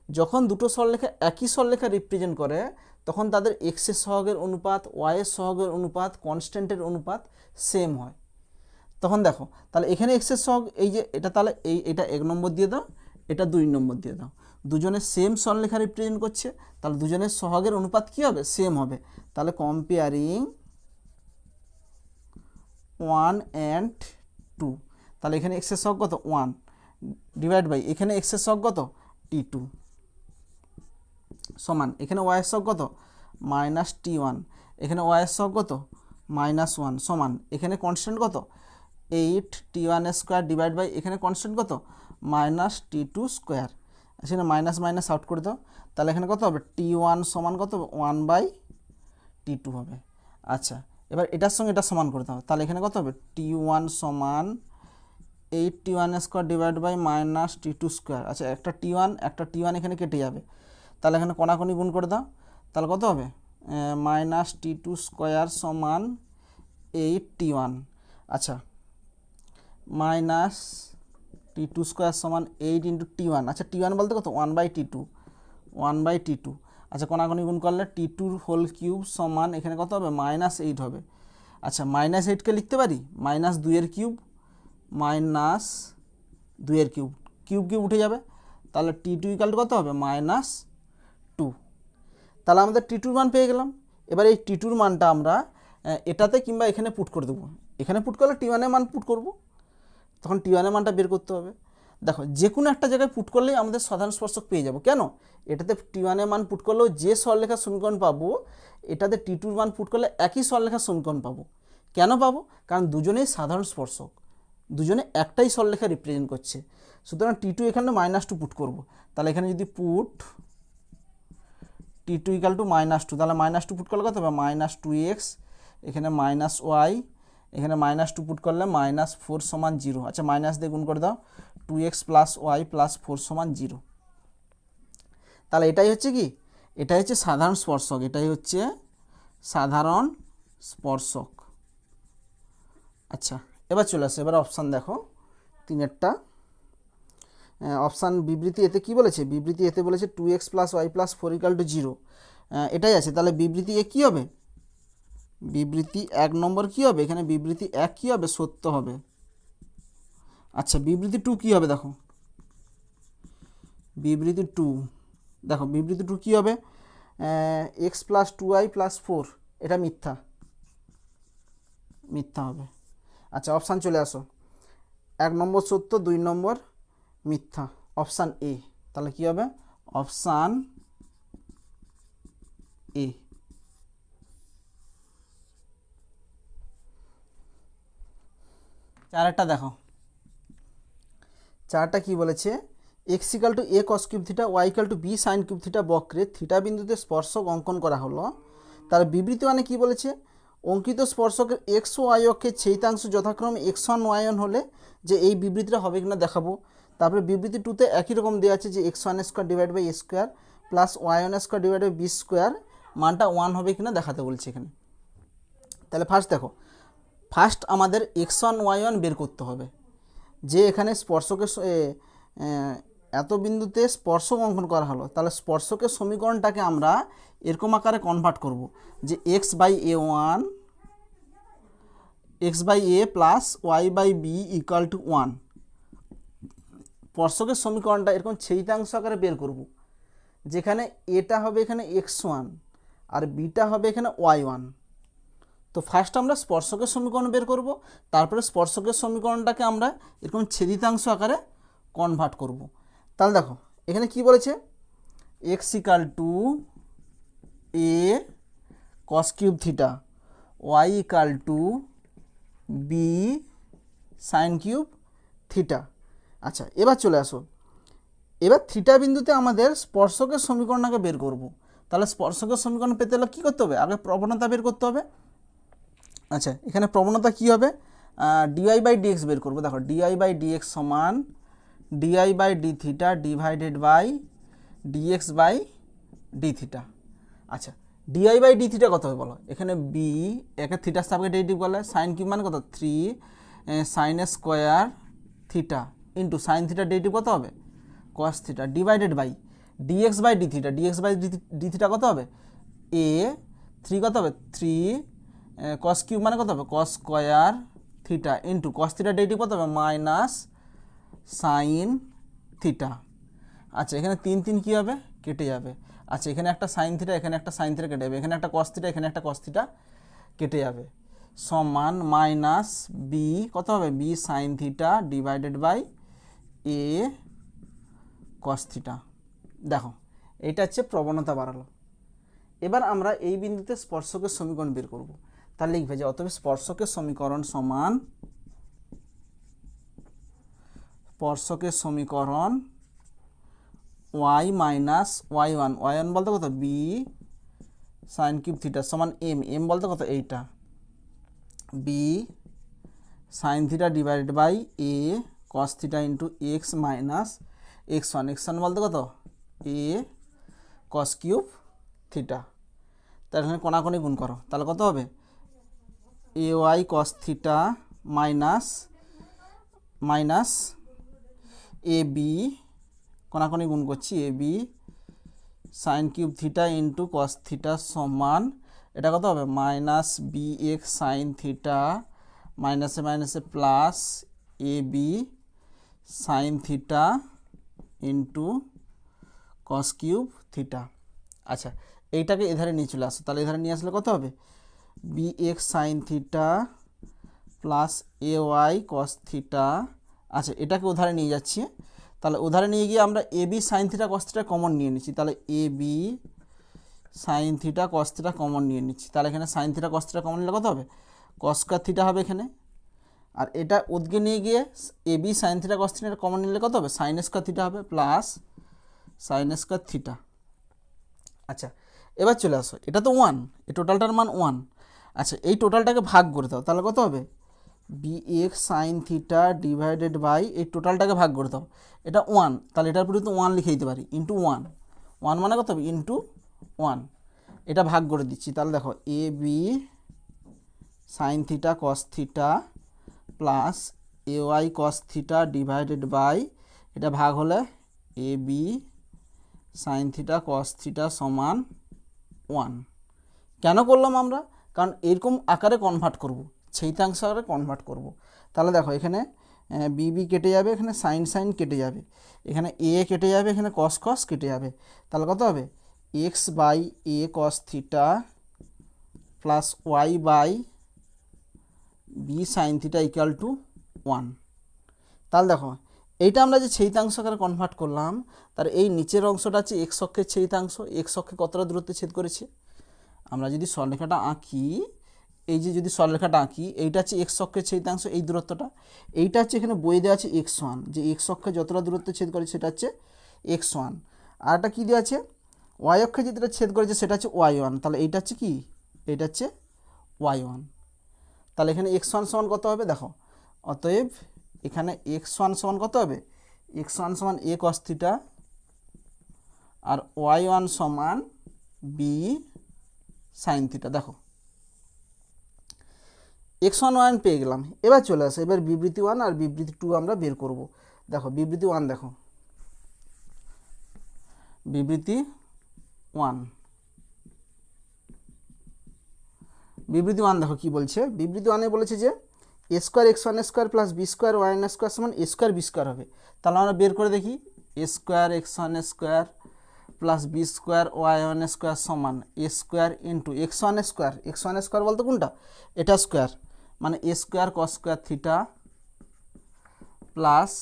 যখন দুটো সরলরেখা একই সরলরেখা রিপ্রেজেন্ট করে তখন তাদের এক্সের সহগের অনুপাত, ওয়াইয়ের সহগের অনুপাত, কনস্ট্যান্টের অনুপাত সেম হয়। তখন দেখো তাহলে এখানে এক্সের সহগ এই যে এটা, তাহলে এটা 1 নম্বর দিয়ে দাও, এটা 2 নম্বর দিয়ে দাও, দুজনের সেম সরলরেখা রিপ্রেজেন্ট করছে, তাহলে দুজনের সহগের অনুপাত কী হবে সেম হবে। তাহলে কম্পেয়ারিং 1 and 2, তাহলে এখানে এক্সের সহগ কত 1 ডিভাইড বাই এখানে এক্সের সহগ কত t2 সমান এখানে ওয়াইয়ের সহগ কত মাইনাস t1, এখানে ওয়াইয়ের সহগ কত -1 সমান এখানে কনস্ট্যান্ট কত 8 t1 স্কোয়ার ডিভাইড বাই এখানে কনস্ট্যান্ট কত মাইনাস t2 স্কোয়ার। এখানে মাইনাস মাইনাস আউট করে দাও, তাহলে এখানে কত হবে t1 সমান কত 1/t2 হবে। আচ্ছা এবার এটার সঙ্গে এটা সমান করে দাও, তাহলে এখানে কত হবে t1 সমান 8 t1 square divide by minus t2 square. আচ্ছা একটা t1 এখানে কেটে যাবে, তাহলে এখানে কোনাকুনি গুণ করে দাও, তাহলে কত হবে মাইনাস t2 স্কোয়ার সমান 8 t1। আচ্ছা মাইনাস t2 স্কোয়ার সমান 8 × t1। আচ্ছা t1 বলতে কত 1/t2। আচ্ছা কোনাকুনি গুণ করলে t2 হোল কিউব সমান এখানে কত হবে -8 হবে। আচ্ছা -8কে লিখতে পারি -2 কিউব মাইনাস 2 কিউব, কিউব উঠে যাবে, তাহলে t2 = কত হবে -2। তাহলে আমাদের t2 মান পেয়ে গেলাম। এবার এই t2 মানটা আমরা এটাতে কিংবা এখানে পুট করে দেবো, এখানে পুট করলে t1 মান পুট করব, তখন t1 মানটা বের করতে হবে। দেখো যে কোনো একটা জায়গায় পুট করলেই আমাদের সাধারণ স্পর্শক পেয়ে যাব। কেন? এটাতে t1 মান পুট করলেও যে সরলরেখার সমীকরণ পাবো, এটাতে t2 মান পুট করলে একই সরলরেখার সমীকরণ পাবো। কেন পাবো? কারণ দুজনেই সাধারণ স্পর্শক, দুজনে একটাই সরলরেখা রিপ্রেজেন্ট করছে। সুতরাং t2 এখানে -2 পুট করব, তাহলে এখানে যদি পুট t2 = -2, তাহলে -2 পুট করলে কত হবে -2x, এখানে -y, এখানে -2 পুট করলে -4 সমান 0। আচ্ছা মাইনাস দিয়ে গুণ করে দাও, 2x + y + 4 সমান 0। তাহলে এটাই হচ্ছে কি, এটাই হচ্ছে সাধারণ স্পর্শক, এটাই হচ্ছে সাধারণ স্পর্শক। আচ্ছা এবার চলে আসে, এবার অপশান দেখো 3-এরটা অপশান বিবৃতি এতে কি বলেছে, বিবৃতি এতে বলেছে 2x + y + 4 = 0, এটাই আছে। তাহলে বিবৃতি এ কী হবে, বিবৃতি 1 নম্বর কী হবে, এখানে বিবৃতি 1 কী হবে সত্য হবে। আচ্ছা বিবৃতি 2 কী হবে, দেখো বিবৃতি 2, দেখো বিবৃতি 2 কী হবে, x + 2y + 4 এটা মিথ্যা, মিথ্যা হবে। আচ্ছা অপশান চলে আসো, 1 নম্বর সত্য, 2 নম্বর মিথ্যা, অপশান এ। তাহলে কী হবে অপশান এ। চারটা দেখো, চারটা কি বলেছে, x = a cos cube theta, y = b sin cube theta বক্রে থিটা বিন্দুতে স্পর্শক অঙ্কন করা হলো। তার বিবৃতি মানে কি বলেছে, অঙ্কিত স্পর্শকের x ও y অক্ষের ছেদিতাংশ যথাক্রমে x1 y1 হলে যে এই বিবৃতিটা হবে কিনা দেখাবো। তারপরে বিবৃতি 2তে একই রকম দেওয়া আছে যে x1² / a² + y1² / b² মানটা 1 হবে কিনা দেখাতে বলছে এখানে। তাহলে ফার্স্ট আমাদের x1 y1 বের করতে হবে, যে এখানে স্পর্শকের এত বিন্দুতে স্পর্শক অঙ্কন করা হলো, তাহলে স্পর্শকের সমীকরণটাকে আমরা এরকম আকারে কনভার্ট করব যে x by A one x by A plus y by B equal to one. স্পর্শকের সমীকরণটা এরকম ছেদিতাংশ আকারে বের করব, যেখানে এটা হবে এখানে এক্স ওয়ান আর বিটা হবে এখানে ওয়াই ওয়ান। তো ফার্স্ট আমরা স্পর্শকের সমীকরণ বের করব, তারপরে স্পর্শকের সমীকরণটাকে আমরা এরকম ছেদিতাংশ আকারে কনভার্ট করব। তাহলে দেখো এখানে কি বলেছে, x equal to a cos cube theta, y equal to b sine cube theta. আচ্ছা, এবার চলে আসো, এবার থিটা বিন্দুতে আমাদের স্পর্শকের সমীকরণটাকে বের করব। তাহলে স্পর্শকের সমীকরণ পেতে হলে কী করতে হবে, আগে প্রবণতা বের করতে হবে। আচ্ছা, এখানে প্রবণতা কী হবে, ডিআই বাই ডিএক্স বের করবো। দেখো ডিআই বাই ডিএক্স সমান dy by d theta divided by dx by d theta. আচ্ছা, ডিআই বাই ডি থিটা কত হবে বলো, এখানে বি একে থিটার সাপেক্ষে ডেরিভেটিভ করলে সাইন কিউব মানে কত 3 sine square theta into sine থিটার ডেরিভেটিভ কত হবে cos theta divided by dx by d theta, dx by d theta কত হবে এ 3 কত হবে 3 কস কিউব মানে কত হবে কস স্কোয়ার থিটা ইন্টু কস থিটার ডেরিভেটিভ কত হবে মাইনাস সাইন থিটা। আচ্ছা, এখানে 3 কী হবে কেটে যাবে। আচ্ছা, এখানে একটা সাইন থিটা এখানে একটা সাইন থিটা কেটে যাবে, এখানে একটা কস থিটা এখানে একটা কস থিটা কেটে যাবে, সমান মাইনাস বি কত হবে b sine theta divided by a cos theta. দেখো এইটা হচ্ছে প্রবণতা বাড়ালো। এবার আমরা এই বিন্দুতে স্পর্শকের সমীকরণ বের করব। তাহলে লিখবে যে অতএব স্পর্শকের সমীকরণ সমান স্পর্শকের সমীকরণ ওয়াই মাইনাস ওয়াই ওয়ান বলতে কত বি সাইন কিউব থিটা সমান এম বলতে কত এইটা b sine theta divided by a cos theta into x minus x one বলতে কত এ কস কিউব থিটা। তাহলে এখানে কোনাকুনি গুণ করো, তাহলে কত হবে A y cos theta minus A B কোনাকুনি গুণ করছি A B sine cube theta into cos theta সমান এটা কত হবে minus B x sine theta মাইনাসে plus A B sine theta into cos cube theta. আচ্ছা, এইটাকে এধারে নিয়ে চলে আসো, তাহলে এধারে নিয়ে আসলে কত হবে B x sine theta plus এ ওয়াই কস থিটা। আচ্ছা, এটাকে ওধারে নিয়ে যাচ্ছি, তাহলে ওধারে নিয়ে গিয়ে আমরা A B sine theta cos theta common নিয়ে নিচ্ছি, তাহলে A B sine theta cos theta common নিয়ে নিচ্ছি। তাহলে এখানে sine theta cos theta common নিলে কত হবে কস স্কয়ার থিটা হবে এখানে, আর এটা ওদিকে নিয়ে গিয়ে A B sine theta cos theta common নিলে কত হবে সাইন স্কয়ার থিটা হবে প্লাস সাইন স্কয়ার থিটা। আচ্ছা, এবার চলে আসো, এটা তো 1, এই টোটালটার মান 1। আচ্ছা, এই টোটালটাকে ভাগ করে দাও, তাহলে কত হবে B x sine theta divided by এই টোটালটাকে ভাগ করে দাও, এটা 1, তাহলে এটার পরে তো 1 লিখে দিতে পারি ইন্টু 1 মানে কত হবে ইন্টু 1, এটা ভাগ করে দিচ্ছি। তাহলে দেখো a B sine theta cos theta plus A y cos theta divided by এটা ভাগ হলে a B sine theta cos theta সমান 1। কেন করলাম আমরা, কারণ এরকম আকারে কনভার্ট করব, ছেদিতাংশ আকারে কনভার্ট করব। তাহলে দেখো এখানে বি কেটে যাবে, এখানে সাইন কেটে যাবে, এখানে এ কেটে যাবে, এখানে কস কেটে যাবে, তাহলে কত হবে x by a cos theta plus y by b sine theta equal to 1। তাহলে দেখো এইটা আমরা যে ছেদিতাংশ আকারে কনভার্ট করলাম, তার এই নিচের অংশটা হচ্ছে এক্স অক্ষের ছেদিতাংশ, এক্স অক্ষে কতটা দূরত্বে ছেদ করেছে, আমরা যদি সরলরেখাটা আঁকি, এই যে যদি সরলরেখাটা আঁকি, এইটা হচ্ছে এক্স অক্ষের ছেদিতাংশ এই দূরত্বটা, এইটা হচ্ছে এখানে বই দেওয়া আছে x1, যে এক্স অক্ষে যতটা দূরত্বে ছেদ করেছে সেটা হচ্ছে x1, আর একটা কী দেওয়া আছে ওয়াই অক্ষে যেটা ছেদ করেছে সেটা হচ্ছে y1, তাহলে এইটা হচ্ছে কি এইটা হচ্ছে y1। তাহলে এখানে x1 সমান কত হবে দেখো, অতএব এখানে x1 সমান কত হবে x1 সমান a cos theta R y1 সমান b sin থিটা। দেখো x1 y1 পেয়ে গেলাম। এবার চলে আসে এবার বিবৃতি 1 আর বিবৃতি 2 আমরা বের করব। দেখো বিবৃতি 1 দেখো বিবৃতি 1। বিবৃতি 1 দেখো কি বলছে, বিবৃতি 1 বলেছে যে a square x one square plus b square y one square সমান এ স্কোয়ার বি স্কোয়ার হবে। তাহলে আমরা বের করে দেখি, a square x one square plus b square y one square সমান a square into x one square বলতে কোনটা, এটা স্কোয়ার, মানে a square cos square theta plus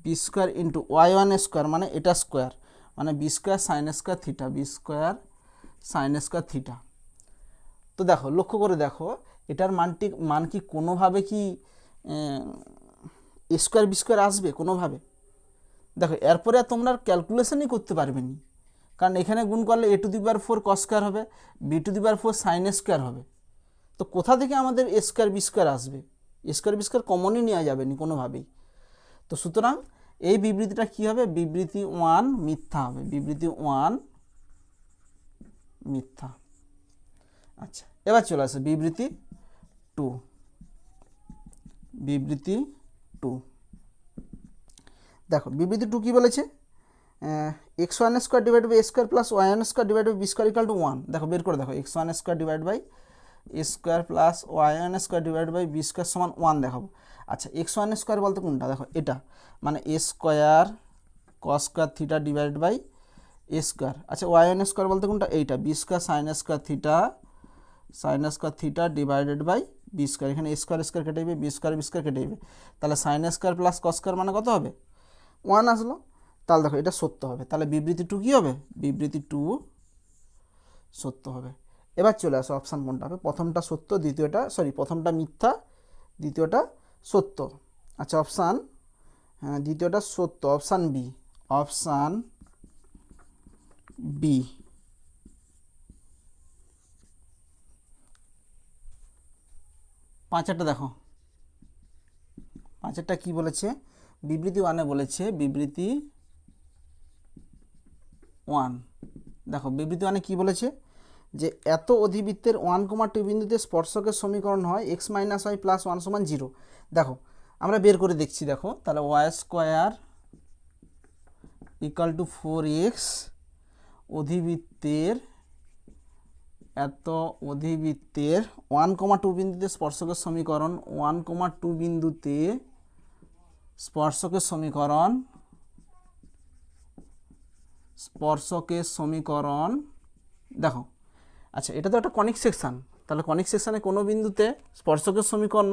b square into y one square মানে এটা স্কোয়ার, মানে b square sine square theta, b square sine square theta. তো দেখো লক্ষ্য করে দেখো এটার মান কি কোনোভাবে কি এ স্কোয়ার বি স্কোয়ার আসবে কোনোভাবে? দেখো এরপরে আর তোমরা ক্যালকুলেশনই করতে পারবে না, কারণ এখানে গুণ করলে a to the power 4 cos square হবে, b to the power 4 sine square হবে। তো কোথা থেকে আমাদের এ স্কোয়ার বি স্কোয়ার আসবে? এ স্কোয়ার বি স্কোয়ার কমনই নেওয়া যাবে না কোনোভাবেই। তো সুতরাং এই বিবৃতিটা কি হবে, বিবৃতি 1 মিথ্যা হবে, বিবৃতি 1 মিথ্যা। আচ্ছা এবার চলে আসে বিবৃতি 2। বিবৃতি 2 দেখো, বিবৃতি 2 কি বলেছে, x one square divide by a square plus y one square divide by b square equal to 1। দেখো বের করে দেখো, x one square divide by a square plus y one square divide by b square সমান 1 দেখাবো। আচ্ছা x one square বলতে কোনটা, দেখো এটা, মানে a square cos square theta divide by a square. আচ্ছা ওয়াই ওয়ান স্কোয়ার বলতে কোনটা, এইটা b square sine square theta divided by b square. এখানে এ স্কোয়ার স্কোয়ার কেটে যাবে, বি স্কোয়ার কেটে যাবে, তাহলে sign square plus cos square মানে কত হবে, 1 আসলো। তাহলে দেখো এটা সত্য হবে, তাহলে বিবৃতি 2 কী হবে, বিবৃতি 2 সত্য হবে। এবার চলে আসো অপশান কোনটা হবে, প্রথমটা সত্য প্রথমটা মিথ্যা, দ্বিতীয়টা সত্য। আচ্ছা অপশান, হ্যাঁ দ্বিতীয়টা সত্য, অপশান বি, অপশান বি। পাঁচেরটা দেখো, পাঁচেরটা কি বলেছে, বিবৃতি 1 বলেছে, বিবৃতি 1 দেখো বিবৃতি 1 কি বলেছে, যে এত অধিবৃত্তের 1,2 বিন্দুতে স্পর্শকের সমীকরণ হয় x মাইনাস ওয়াই প্লাস 1 সমান 0। দেখো আমরা বের করে দেখছি, দেখো তাহলে y square equal to 4x অধিবৃত্তের, এত অধিবৃত্তের 1,2 বিন্দুতে স্পর্শকের সমীকরণ, 1,2 বিন্দুতে স্পর্শকের সমীকরণ দেখো। আচ্ছা এটা তো একটা কনিক সেকশান, তাহলে কনিক সেকশানে কোনো বিন্দুতে স্পর্শকের সমীকরণ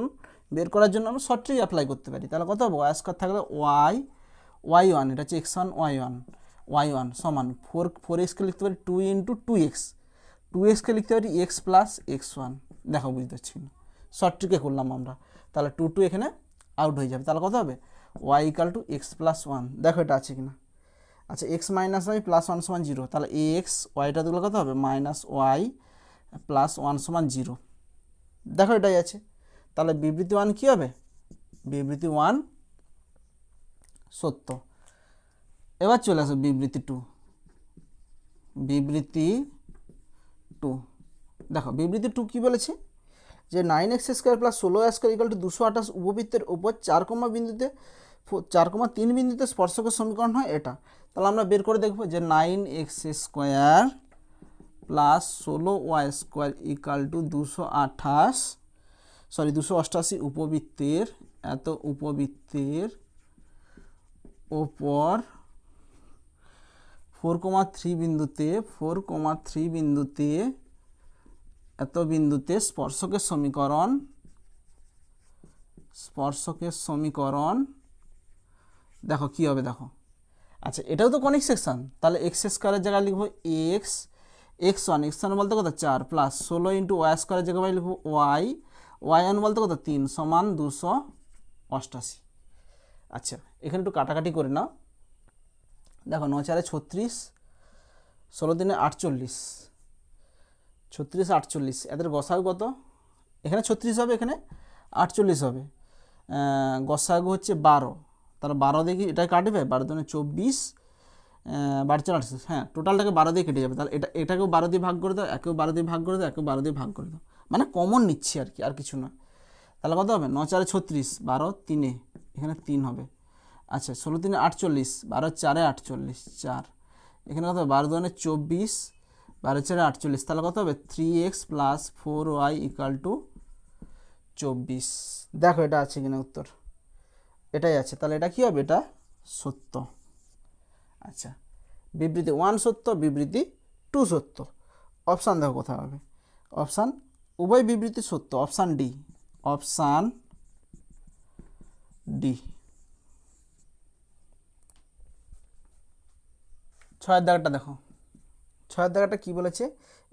বের করার জন্য আমরা শর্ট ট্রিক অ্যাপ্লাই করতে পারি। তাহলে কত হবে, ওয়াই স্কোয়ার থাকলে ওয়াই ওয়ান, এটা হচ্ছে x1 ওয়াই ওয়ান সমান 4x লিখতে পারি 2 ইন্টু 2x লিখতে পারি x প্লাস x1। দেখো বুঝতে পারছি না, শর্ট ট্রিকে করলাম আমরা, তাহলে 2 এখানে আউট হয়ে যাবে, তাহলে কত হবে, y equal to x plus 1। দেখো এটা আছে কিনা, আচ্ছা এক্স মাইনাস ওয়াই প্লাস 1 সমান 0, তাহলে এক্স ওয়াইটা দিলে কত হবে, মাইনাস ওয়াই প্লাস 1 সমান 0। দেখো এটাই আছে, তাহলে বিবৃতি 1 কী হবে, বিবৃতি 1 সত্য। এবার চলে আসো বিবৃতি 2। বিবৃতি 2 দেখো, বিবৃতি 2 কী বলেছে, যে 9x square plus 16y square equal two 228 উপবৃত্তের উপর 4,3 বিন্দুতে স্পর্শকের সমীকরণ হয় এটা। তাহলে আমরা বের করে দেখব যে 9x square plus 16y square equal two 288 উপবৃত্তের, এত উপবৃত্তের ওপর 4,3 বিন্দুতে এত বিন্দুতে স্পর্শকের সমীকরণ দেখো কি হবে, দেখো আচ্ছা এটাও তো কনিক সেকশন, তাহলে এক্স স্কোয়ারের জায়গায় লিখবো x1 বলতে কত 4 প্লাস 16 ইন্টু ওয়াই স্কোয়ারের জায়গায় লিখবো y1 বলতে কত 3 সমান 288। আচ্ছা এখানে একটু কাটাকাটি করে নাও, দেখো 9 4 36, 16 3 48, 36 এদের গসাগু কত, এখানে 36 হবে, এখানে 48 হবে, গসাগু হচ্ছে 12, তাহলে 12 দেখি এটাই কাটবে, 12 দুগুণে 24, 12 4 28, হ্যাঁ টোটালটাকে 12 দিয়ে কেটে যাবে, তাহলে এটাকেও 12 দিয়ে ভাগ করে দাও, একেও 12 দিয়ে ভাগ করে দাও, একেও 12 দিয়ে ভাগ করে দাও, মানে কমন নিচ্ছি আর কি, আর কিছু না। তাহলে কত হবে, 9 4 36, 12 3, এখানে 3 হবে। আচ্ছা 16 3 48, 12 4 48, 4, এখানে কত হবে 12 দুগুণে 24, 12 4 48, তাহলে কত হবে 3x plus 4y equal to 24। দেখো এটা আছে কিনা উত্তর, এটাই আছে, তাহলে এটা কি হবে, এটা সত্য। আচ্ছা, বিবৃতি 1 সত্য, বিবৃতি 2 সত্য। অপশান দেখো কোথায় হবে, অপশান উভয় বিবৃতি সত্য, অপশান ডি, অপশান ডি। 6 দাগটা দেখো, 6 দাগটা কি বলেছে,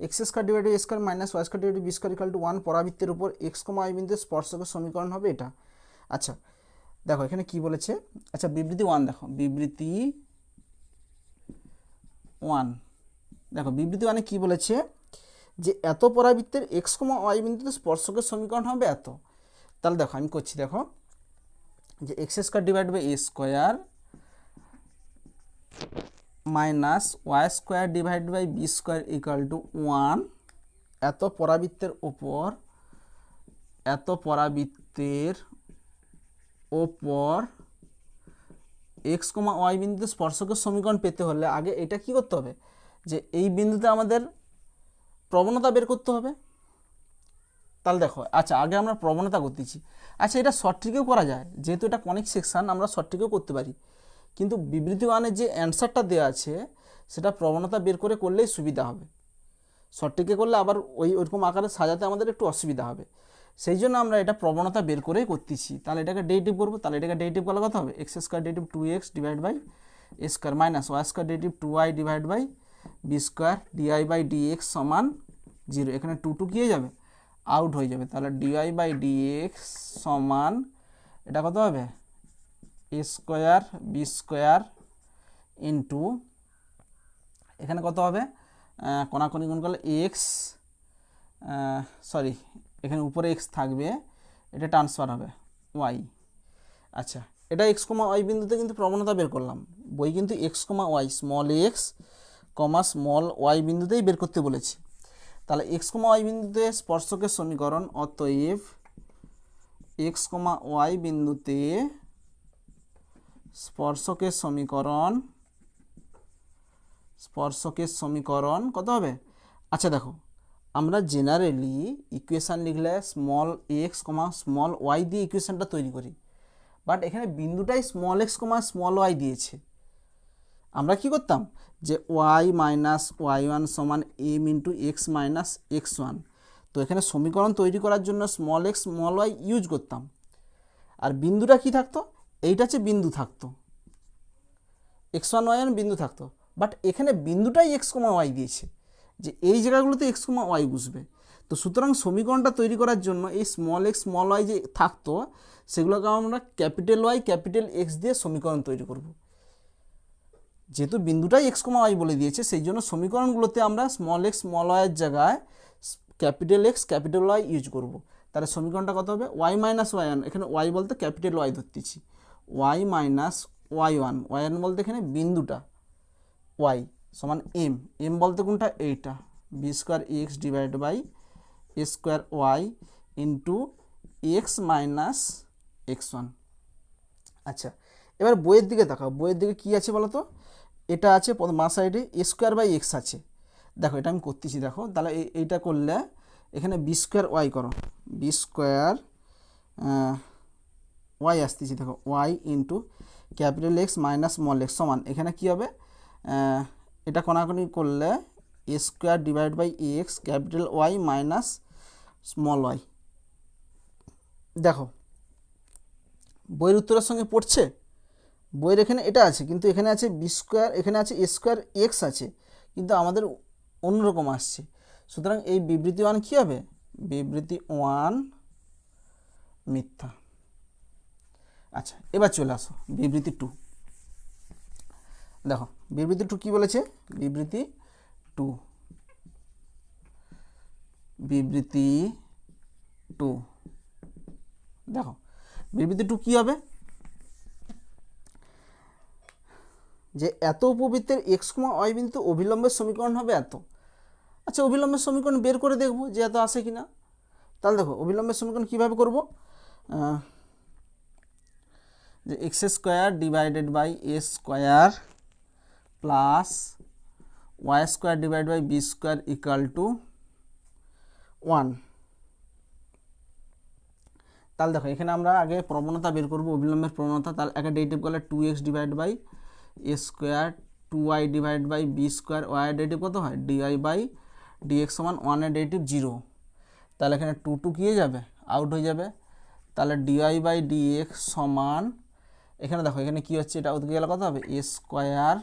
x square divide by square minus y square divide b square equal to 1 পরাবৃত্তের উপর এক্স কমা ওয়াই বিন্দুতে স্পর্শকের সমীকরণ হবে এটা। আচ্ছা দেখো এখানে কি বলেছে, আচ্ছা বিবৃতি 1 দেখো, বিবৃতি 1 দেখো, বিবৃতি 1 কি বলেছে যে এত পরাবৃত্তের এক্স কমা ওয়াই বিন্দুতে স্পর্শকের সমীকরণ হবে এত। তাহলে দেখো আমি করছি, দেখো যে x square divide by a square minus y square divide by b square equal to 1 এত পরাবৃত্তের ওপর, এত পরাবৃত্তের ওপর এক্স কমা ওয়াই বিন্দুতে স্পর্শকের সমীকরণ পেতে হলে আগে এটা কি করতে হবে, যে এই বিন্দুতে আমাদের প্রবণতা বের করতে হবে। তাহলে দেখো, আচ্ছা আগে আমরা প্রবণতা করতেছি। আচ্ছা এটা শর্ট ট্রিকেও করা যায়, যেহেতু এটা কনিক সেকশন আমরা শর্ট ট্রিকেও করতে পারি, কিন্তু বিবৃতি 1 যে অ্যান্সারটা দেওয়া আছে সেটা প্রবণতা বের করে করলেই সুবিধা হবে। শর্ট ট্রিকে করলে আবার ওইরকম আকারে সাজাতে আমাদের একটু অসুবিধা হবে, সেই জন্য আমরা এটা প্রবণতা বের করেই করতেছি। তাহলে এটাকে ডেরিভেটিভ করবো, তাহলে এটাকে ডেরিভেটিভ করলে কত হবে, x square derivative 2x divide by a square minus y square derivative 2y divide by b square dy by dx সমান 0। এখানে 2 কি হয়ে যাবে, আউট হয়ে যাবে, তাহলে ডিআই বাই ডিএক্স সমান এটা কত হবে, a square b square into এখানে কত হবে, কোনাকুনি গুণ করলে এক্স, সরি এখানে উপরে এক্স থাকবে, এটা ট্রান্সফার হবে ওয়াই। আচ্ছা এটা এক্স কমা ওয়াই বিন্দুতে কিন্তু প্রবণতা বের করলাম, বই কিন্তু এক্স কমা Y small x comma small Y বিন্দুতেই বের করতে বলেছে। তাহলে এক্স কমা ওয়াই বিন্দুতে স্পর্শকের সমীকরণ, অতএব এক্স কমা ওয়াই বিন্দুতে স্পর্শকের সমীকরণ কত হবে। আচ্ছা দেখো আমরা জেনারেলি ইকুয়েশান লিখলে small x comma small y দিয়ে ইকুয়েশানটা তৈরি করি, বাট এখানে বিন্দুটাই small x comma small y দিয়েছে। আমরা কি করতাম, যে ওয়াই মাইনাস ওয়াই ওয়ান সমান m into x minus x one, তো এখানে সমীকরণ তৈরি করার জন্য small x small y use করতাম, আর বিন্দুটা কি থাকতো, এইটা হচ্ছে বিন্দু থাকতো, এক্স ওয়ান ওয়াই ওয়ান বিন্দু থাকতো, বাট এখানে বিন্দুটাই এক্স কমা ওয়াই দিয়েছে, যে এই জায়গাগুলোতে এক্স কমা ওয়াই বসবে। তো সুতরাং সমীকরণটা তৈরি করার জন্য এই স্মল এক্স স্মল ওয়াই যে থাকতো সেগুলোকে আমরা ক্যাপিটাল ওয়াই ক্যাপিটাল এক্স দিয়ে সমীকরণ তৈরি করব। যেহেতু বিন্দুটাই এক্স কমা ওয়াই বলে দিয়েছে, সেই জন্য সমীকরণগুলোতে আমরা স্মল এক্স স্মল ওয়াইয়ের জায়গায় capital x capital y use করব। তাহলে সমীকরণটা কত হবে, ওয়াই মাইনাস ওয়াই ওয়ান, এখানে ওয়াই বলতে ক্যাপিটাল ওয়াই ধরতেছি, y minus y one, y one বলতে এখানে বিন্দুটা ওয়াই সমান এম, এম বলতে কোনটা এইটা, b square x divide by a square y into x minus x one. আচ্ছা এবার বইয়ের দিকে তাকাও, বইয়ের দিকে কী আছে বলো তো, এটা আছে মা সাইডে এ স্কোয়ার বাই এক্স আছে। দেখো এটা আমি করতেছি, দেখো তাহলে এইটা করলে এখানে বি স্কোয়ার ওয়াই করো, বি স্কোয়ার ওয়াই আসতেছি, দেখো y into capital x minus small x সমান এখানে কী হবে, এটা কোনাকুনি করলে a square divide by x capital y minus small y. দেখো বইয়ের উত্তরের সঙ্গে পড়ছে, বইয়ের এখানে এটা আছে, কিন্তু এখানে আছে বি স্কোয়ার, এখানে আছে এ স্কোয়ার এক্স আছে, কিন্তু আমাদের অন্যরকম আসছে। সুতরাং এই বিবৃতি 1 কী হবে, বিবৃতি 1 মিথ্যা। আচ্ছা এবার চলে আসো বিবৃতি 2। দেখো বিবৃতি 2 কি বলেছে, বিবৃতি 2 দেখো বিবৃতি 2 কি হবে, যে এত উপবৃত্তের এক্স কমা ওয়াই বিন্দুতে অভিলম্বের সমীকরণ হবে এত। আচ্ছা অভিলম্বের সমীকরণ বের করে দেখব যে এত আসে কিনা। তাহলে দেখো অভিলম্বের সমীকরণ কীভাবে করব, যে x square divided by a square plus y square divide by b square equal to 1। তাহলে দেখো এখানে আমরা আগে প্রবণতা বের করবো, অবিলম্বের প্রবণতা। তাহলে একটা ডেরিভেটিভ করলে 2x divide by a square 2y divide by b square, y এর ডেরিভেটিভ কত হয় ডিআই বাই ডিএক্স সমান 1 এর ডেরিভেটিভ 0। তাহলে এখানে 2 কি হয়ে যাবে, আউট হয়ে যাবে। তাহলে ডিআই বাই ডিএক্স সমান, এখানে দেখো এখানে কি হচ্ছে, এটা উঠে গেলে কত হবে এ স্কোয়ার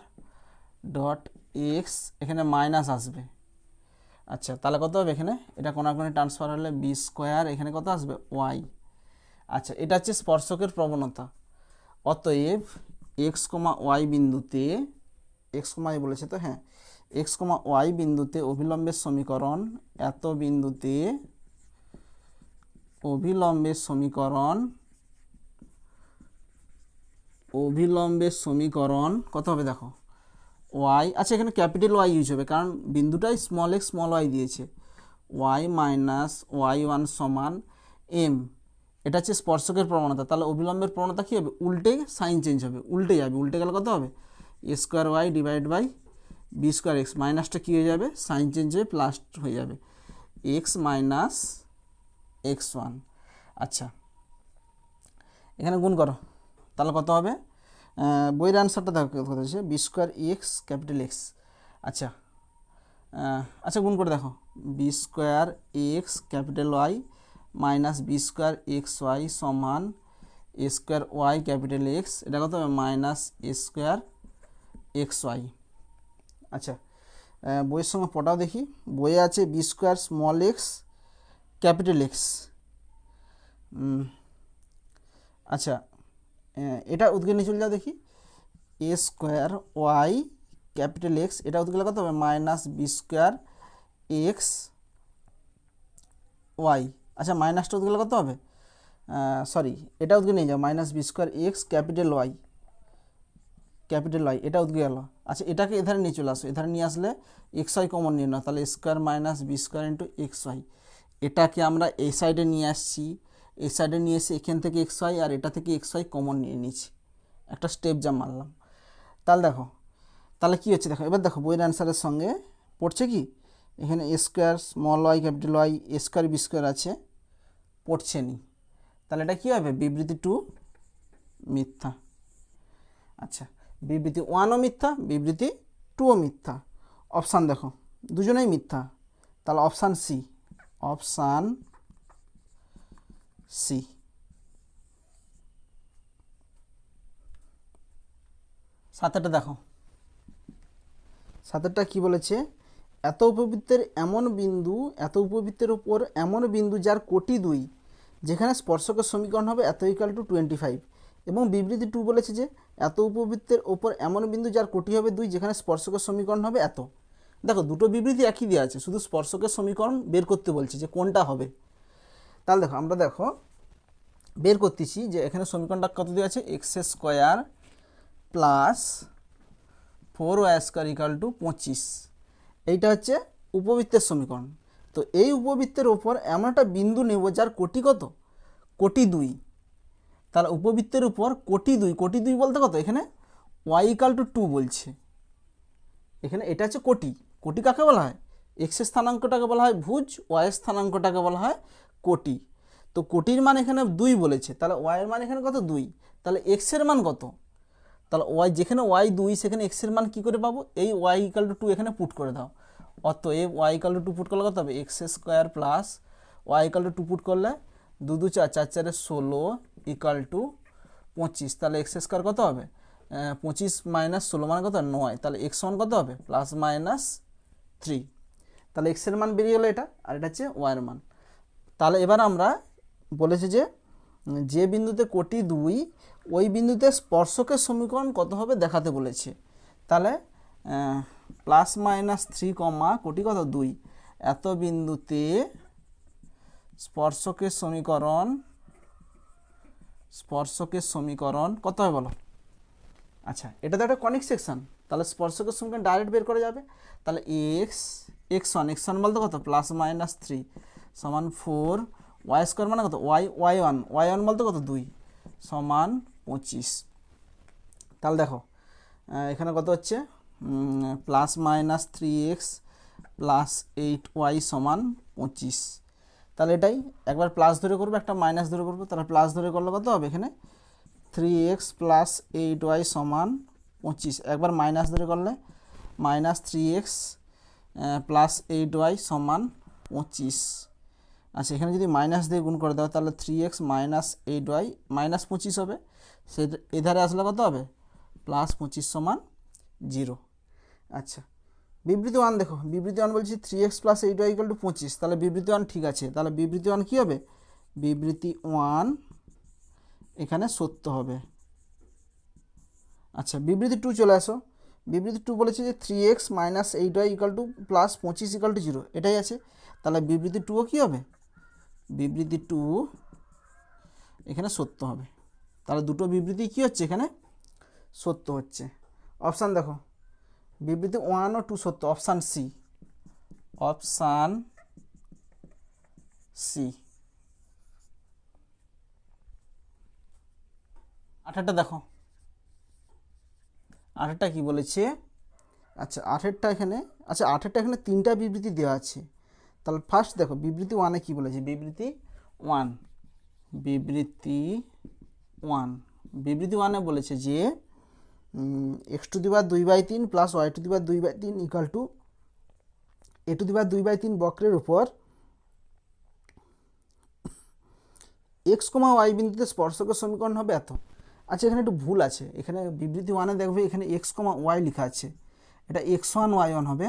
ডট এক্স, এখানে মাইনাস আসবে। আচ্ছা তাহলে কত হবে এখানে, এটা কোনাকুনি ট্রান্সফার হলে বি স্কোয়ার, এখানে কত আসবে ওয়াই। আচ্ছা এটা হচ্ছে স্পর্শকের প্রবণতা। অতএব এক্স কমা ওয়াই বিন্দুতে, এক্স কমা বলেছে তো, হ্যাঁ এক্স কমা ওয়াই বিন্দুতে অভিলম্বের সমীকরণ, এত বিন্দুতে অভিলম্বের সমীকরণ, অভিলম্বের সমীকরণ কত হবে দেখো ওয়াই। আচ্ছা এখানে ক্যাপিটাল ওয়াই ইউজ হবে কারণ বিন্দুটাই স্মল এক্স স্মল ওয়াই দিয়েছে। ওয়াই মাইনাস ওয়াই ওয়ান সমান এম, এটা হচ্ছে স্পর্শকের প্রবণতা। তাহলে অবিলম্বের প্রবণতা কী হবে, উল্টে সাইন চেঞ্জ হবে, উল্টে যাবে, উল্টে গেলে কত হবে a square y divide by b square x, মাইনাসটা কী হয়ে যাবে সাইন চেঞ্জ হয়ে প্লাস হয়ে যাবে এক্স মাইনাস এক্স ওয়ান। আচ্ছা এখানে গুণ করো, তাহলে কত হবে, বইয়ের অ্যান্সারটা দেখো কত হচ্ছে b square x capital x. আচ্ছা আচ্ছা গুণ করে দেখো, b square x capital y minus b square x y সমান a square y capital x, এটা কত হবে মাইনাস এ স্কোয়ার এক্স ওয়াই। আচ্ছা বইয়ের সঙ্গে পটাও দেখি, বইয়ে আছে b square small x capital x. আচ্ছা এটা উদ্গে নিয়ে চলে যাও দেখি, a square y capital x, এটা উদ্গে কত হবে minus b square x y. আচ্ছা মাইনাসটা উদ্গে কত হবে, সরি এটা উদ্গে নিয়ে যাও minus b square x capital y, capital y এটা উদ্গে গেল। আচ্ছা এটাকে এধারে নিয়ে চলে আসো, এধারে নিয়ে আসলে এক্স ওয়াই কমন নিয়ে নাও, তাহলে square minus b square into x y. এটাকে আমরা এই সাইডে নিয়ে আসছি, এই সাইডে নিয়ে এসে এখান থেকে এক্স ওয়াই আর এটা থেকে এক্স ওয়াই কমন নিয়ে নিয়েছি, একটা স্টেপ যা মারলাম। তাহলে দেখো তাহলে কী হচ্ছে দেখো, এবার দেখো বইয়ের অ্যান্সারের সঙ্গে পড়ছে কি, এখানে a square small y capital y a square b square আছে, পড়ছে নি। তাহলে এটা কী হবে বিবৃতি 2 মিথ্যা। আচ্ছা বিবৃতি 1ও মিথ্যা, বিবৃতি 2ও মিথ্যা। অপশান দেখো দুজনেই মিথ্যা, তাহলে অপশান সি, অপশান সি। সাতেরটা দেখো, সাতেরটা কি বলেছে, এত উপবৃত্তের এমন বিন্দু, এত উপবৃত্তের ওপর এমন বিন্দু যার কোটি 2, যেখানে স্পর্শকের সমীকরণ হবে এত ইকাল টু 25। এবং বিবৃতি 2 বলেছে যে এত উপবৃত্তের ওপর এমন বিন্দু যার কোটি হবে 2, যেখানে স্পর্শকের সমীকরণ হবে এত। দেখো দুটো বিবৃতি একই দেওয়া আছে, শুধু স্পর্শকের সমীকরণ বের করতে বলছে যে কোনটা হবে। তাহলে দেখো আমরা দেখো বের করতেছি যে এখানে সমীকরণটা কত দেওয়া আছে, x square plus 4y square equal two 25, এইটা হচ্ছে উপবৃত্তের সমীকরণ। তো এই উপবৃত্তের ওপর এমন একটা বিন্দু নেব যার কোটি কত, কোটি 2। তাহলে উপবৃত্তের উপর কোটি 2, কোটি 2 বলতে কত, এখানে y ইকাল টু 2 বলছে, এখানে এটা হচ্ছে কোটি। কোটি কাকে বলা হয়, এক্সের স্থানাঙ্কটাকে বলা হয় ভুজ, ওয়াইয়ের স্থানাঙ্কটাকে বলা হয় কোটি। তো কোটির মান এখানে 2 বলেছে, তাহলে ওয়াইয়ের মান এখানে কত 2, তাহলে এক্সের মান কত, তাহলে ওয়াই যেখানে ওয়াই 2 সেখানে এক্সের মান কী করে পাবো, এই ওয়াই ইকাল টু 2 এখানে পুট করে দাও। অতএব ওয়াই ইকাল টু 2 পুট করলে কত হবে, x square plus y equal to 2 put করলে 2 2 4 4 4 16 ইকাল টু 25। তাহলে এক্স স্কোয়ার কত হবে 25 মাইনাস 16 মানে কত 9, তাহলে এক্স মান কত হবে প্লাস মাইনাস 3। তাহলে এক্সের মান বেরিয়ে গেলো এটা, আর এটা হচ্ছে ওয়াইয়ের মান। তাহলে এবার আমরা বলেছি যে যে বিন্দুতে কোটি 2, ওই বিন্দুতে স্পর্শকের সমীকরণ কত হবে দেখাতে বলেছে। তাহলে প্লাস মাইনাস 3 কমা কোটি কত 2, এত বিন্দুতে স্পর্শকের সমীকরণ, স্পর্শকের সমীকরণ কত হয় বলো। আচ্ছা এটা তো একটা কনিক সেকশন, তাহলে স্পর্শকের সমীকরণ ডাইরেক্ট বের করা যাবে। তাহলে এক্স ওয়ান বলতে কত প্লাস মাইনাস 3 সমান 4, ওয়াই স্কোয়ার মানে কত ওয়াই ওয়ান বলতে কত 2 সমান 25। তাহলে দেখো এখানে কত হচ্ছে plus minus 3x plus 8y সমান 25। তাহলে এটাই একবার প্লাস ধরে করবো, একটা মাইনাস ধরে করবো। তাহলে প্লাস ধরে করলে কত হবে এখানে 3x প্লাস 8y সমান 25। একবার মাইনাস ধরে করলে মাইনাস 3x প্লাস 8y সমান 25। আচ্ছা, এখানে যদি মাইনাস দিয়ে গুণ করে দাও তাহলে 3x মাইনাস 8y মাইনাস 25 হবে। সে এধারে আসলে কত হবে প্লাস 25 সমান 0। আচ্ছা, বিবৃতি 1 দেখো, বিবৃতি 1 বলছি 3x plus 8y equal to 25। তাহলে বিবৃতি 1 ঠিক আছে। তাহলে বিবৃতি 1 কী হবে, বিবৃতি 1 এখানে সত্য হবে। আচ্ছা, বিবৃতি 2 চলে আসো। বিবৃতি 2 বলেছে যে 3x minus 8y equal to plus 25 equal to 0, এটাই আছে। তাহলে বিবৃতি 2ও কী হবে, বিবৃতি 2 এখানে সত্য হবে। তাহলে দুটো বিবৃতি কী হচ্ছে এখানে সত্য হচ্ছে। অপশান দেখো, বিবৃতি 1 ও 2 সত্য, অপশান সি, অপশান সি। 8টা দেখো, 8টা কি বলেছে। আচ্ছা, 8টা এখানে, আচ্ছা 8টা এখানে 3টা বিবৃতি দেওয়া আছে। তাহলে ফার্স্ট দেখো বিবৃতি 1-এ কী বলেছে, বিবৃতি 1, বিবৃতি 1, বিবৃতি 1-এ বলেছে যে x to the power 2/3 plus y to the power 2/3 equal to a to the power 2/3 বক্রের উপর x, y বিন্দুতে স্পর্শকের সমীকরণ হবে এত। আচ্ছা, এখানে একটু ভুল আছে। এখানে বিবৃতি 1-এ দেখবে এখানে x, y লেখা আছে, এটা x1 y1 হবে।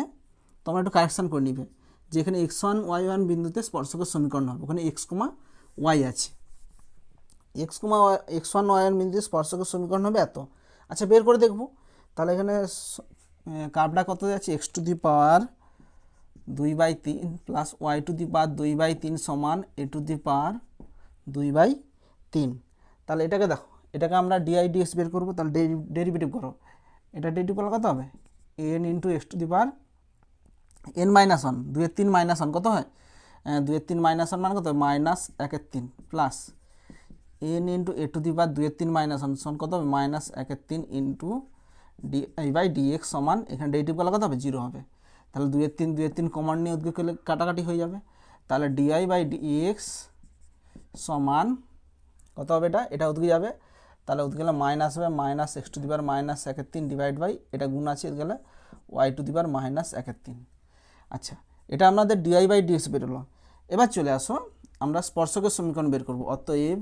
তোমরা একটু কারেকশান করে নিবে যে এখানে x1 y1 বিন্দুতে স্পর্শকের সমীকরণ হবে, ওখানে x, y আছে। x1 y1 বিন্দুতে স্পর্শকের সমীকরণ হবে এত। আচ্ছা, বের করে দেখব। তাহলে এখানে কার্ভটা কত যাচ্ছে, x to the power 2/3 plus y to the power 2/3 সমান a টু দি পাওয়ার 2/3। তাহলে এটাকে দেখো, এটাকে আমরা ডিআই ডিএক্স বের করবো। তাহলে ডেরিভেটিভ করো, এটা ডেরিভেটিভ করলে কত হবে n into x two the power n minus 1, 2/3 minus 1 কত হয়, 2/3 মাইনাস 1 মানে কত minus 1/3 plus n into A to the power 2/3 minus 1 সমান কত হবে মাইনাস 1/3 ইন্টু dI/dx সমান, এখানে ডেরিভেটিভ করলে কত হবে 0 হবে। তাহলে 2/3 কমন নিয়ে উদ্যোগ করলে কাটাকাটি হয়ে যাবে। তাহলে dI/dx সমান কত হবে, এটা উদ্যোগে যাবে। তাহলে উদ্যোগ গেলে মাইনাস হবে minus x to the power minus 1/3 divide by, এটা গুণ আছে উদ্যোগ গেলে y to the power minus 1/3। আচ্ছা, এটা আমাদের dI/dx বেরোলো। এবার চলে আসো আমরা স্পর্শকের সমীকরণ বের করব। অতএব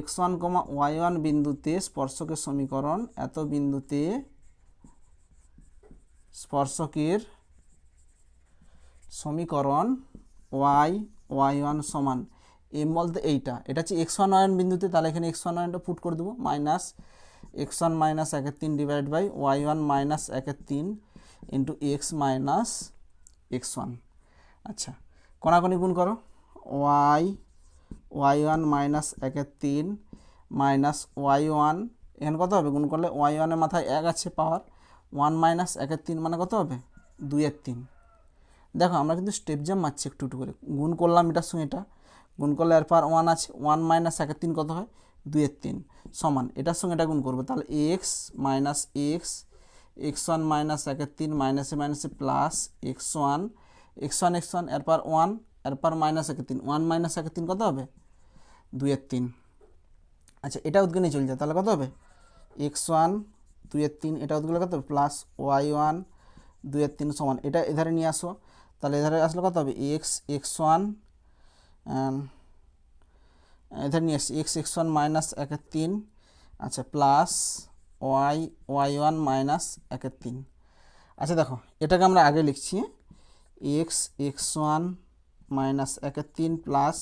x1, y1 বিন্দুতে স্পর্শকের সমীকরণ, এত বিন্দুতে স্পর্শকের সমীকরণ y1 সমান m বলতে এইটা, এটা হচ্ছে x1 y1 বিন্দুতে। তাহলে এখানে x1 y1টা পুট করে দেবো, minus x1 minus 1/3 divide by y1 minus 1/3 into x minus x1। আচ্ছা, কোনাকুনি গুণ করো, y1 মাইনাস 1/3 মাইনাস y1, এখানে কত হবে গুণ করলে y1 এর মাথায় 1 আছে পাওয়ার, 1 মাইনাস 1/3 মানে কত হবে 2/3। দেখো আমরা কিন্তু স্টেপ জাম্প মারছি একটু একটু করে, গুণ করলাম এটার সঙ্গে এটা, গুণ করলে এর পাওয়ার 1 আছে, 1 মাইনাস 1/3 কত হয় 2/3 সমান এটার সঙ্গে এটা গুণ করবো। তাহলে x মাইনাস x1 মাইনাস 1/3 মাইনাসে মাইনাসে প্লাস x1 এর পাওয়ার 1, এর পাওয়ার মাইনাস 1/3, 1 মাইনাস 1/3 কত হবে 2/3। আচ্ছা, এটা উদ্গে নিয়ে চলে যায়, তাহলে কত হবে x1 2/3, এটা উদ্গলে কত হবে প্লাস y1 2/3 সমান, এটা এধারে নিয়ে আসো। তাহলে এধারে আসলে কত হবে x1 এধারে নিয়ে আসছি x1 মাইনাস 1/3, আচ্ছা প্লাস y1 মাইনাস 1/3। আচ্ছা দেখো, এটাকে আমরা আগে লিখছি x1 minus 1/3 plus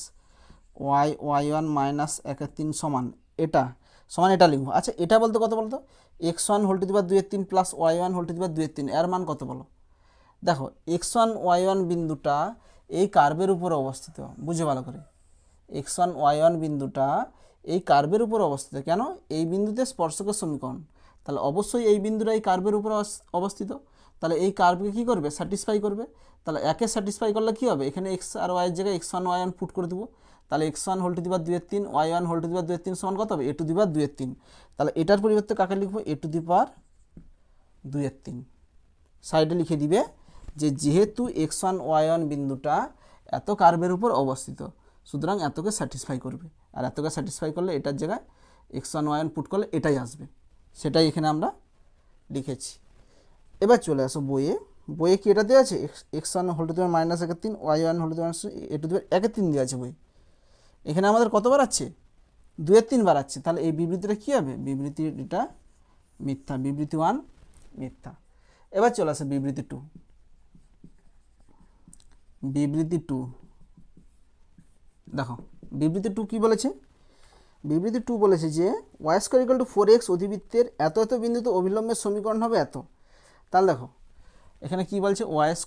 y1 minus 1/3 সমান এটা লিখবো। আচ্ছা, এটা বলতে কত বলতো x1 whole to the power 2/3 plus y1 whole to the power 2/3, এর মান কত বলো। দেখো x1 y1 বিন্দুটা এই কার্ভের উপর অবস্থিত, বুঝে ভালো করে, x1 y1 বিন্দুটা এই কার্ভের উপর অবস্থিত। কেন, এই বিন্দুতে স্পর্শকের সমীকরণ, তাহলে অবশ্যই এই বিন্দুটা এই কার্ভের উপর অবস্থিত। তাহলে এই কার্ভকে কী করবে স্যাটিসফাই করবে। তাহলে একে স্যাটিসফাই করলে কী হবে, এখানে x আর y এর জায়গায় x1 y1 পুট করে দেবো। তাহলে x1 whole to the power 2/3 y1 whole to the power 2/3 সমান কত হবে a টু দি পাওয়ার 2/3। তাহলে এটার পরিবর্তে কাকে লিখবো a টু দি পাওয়ার 2/3 সাইডে লিখে দিবে যে যেহেতু x1 y1 বিন্দুটা এত কার্ভের উপর অবস্থিত সুতরাং এতকে স্যাটিসফাই করবে, আর এতকে স্যাটিসফাই করলে এটার জায়গায় x1 y1 পুট করলে এটাই আসবে, সেটাই এখানে আমরা লিখেছি। এবার চলে আসো বইয়ে। বইয়ে কি এটা দেওয়া আছে x1 whole to the power -1/3 y1 whole to the power a to the power 1/3 দেওয়া আছে বই। এখানে আমাদের কতবার আছে 2/3 বার আছে, তাহলে এই বিবৃতিটা কী হবে? বিবৃতি এটা মিথ্যা, বিবৃতি 1 মিথ্যা। এবার চলে আসে বিবৃতি 2। বিবৃতি 2 দেখো বিবৃতি 2 কি বলেছে? বিবৃতি 2 বলেছে যে y² = 4x অধিবৃত্তের এত এত বিন্দুতে অভিলম্বের সমীকরণ হবে এত। তাহলে দেখো এখানে কি বলছে y² =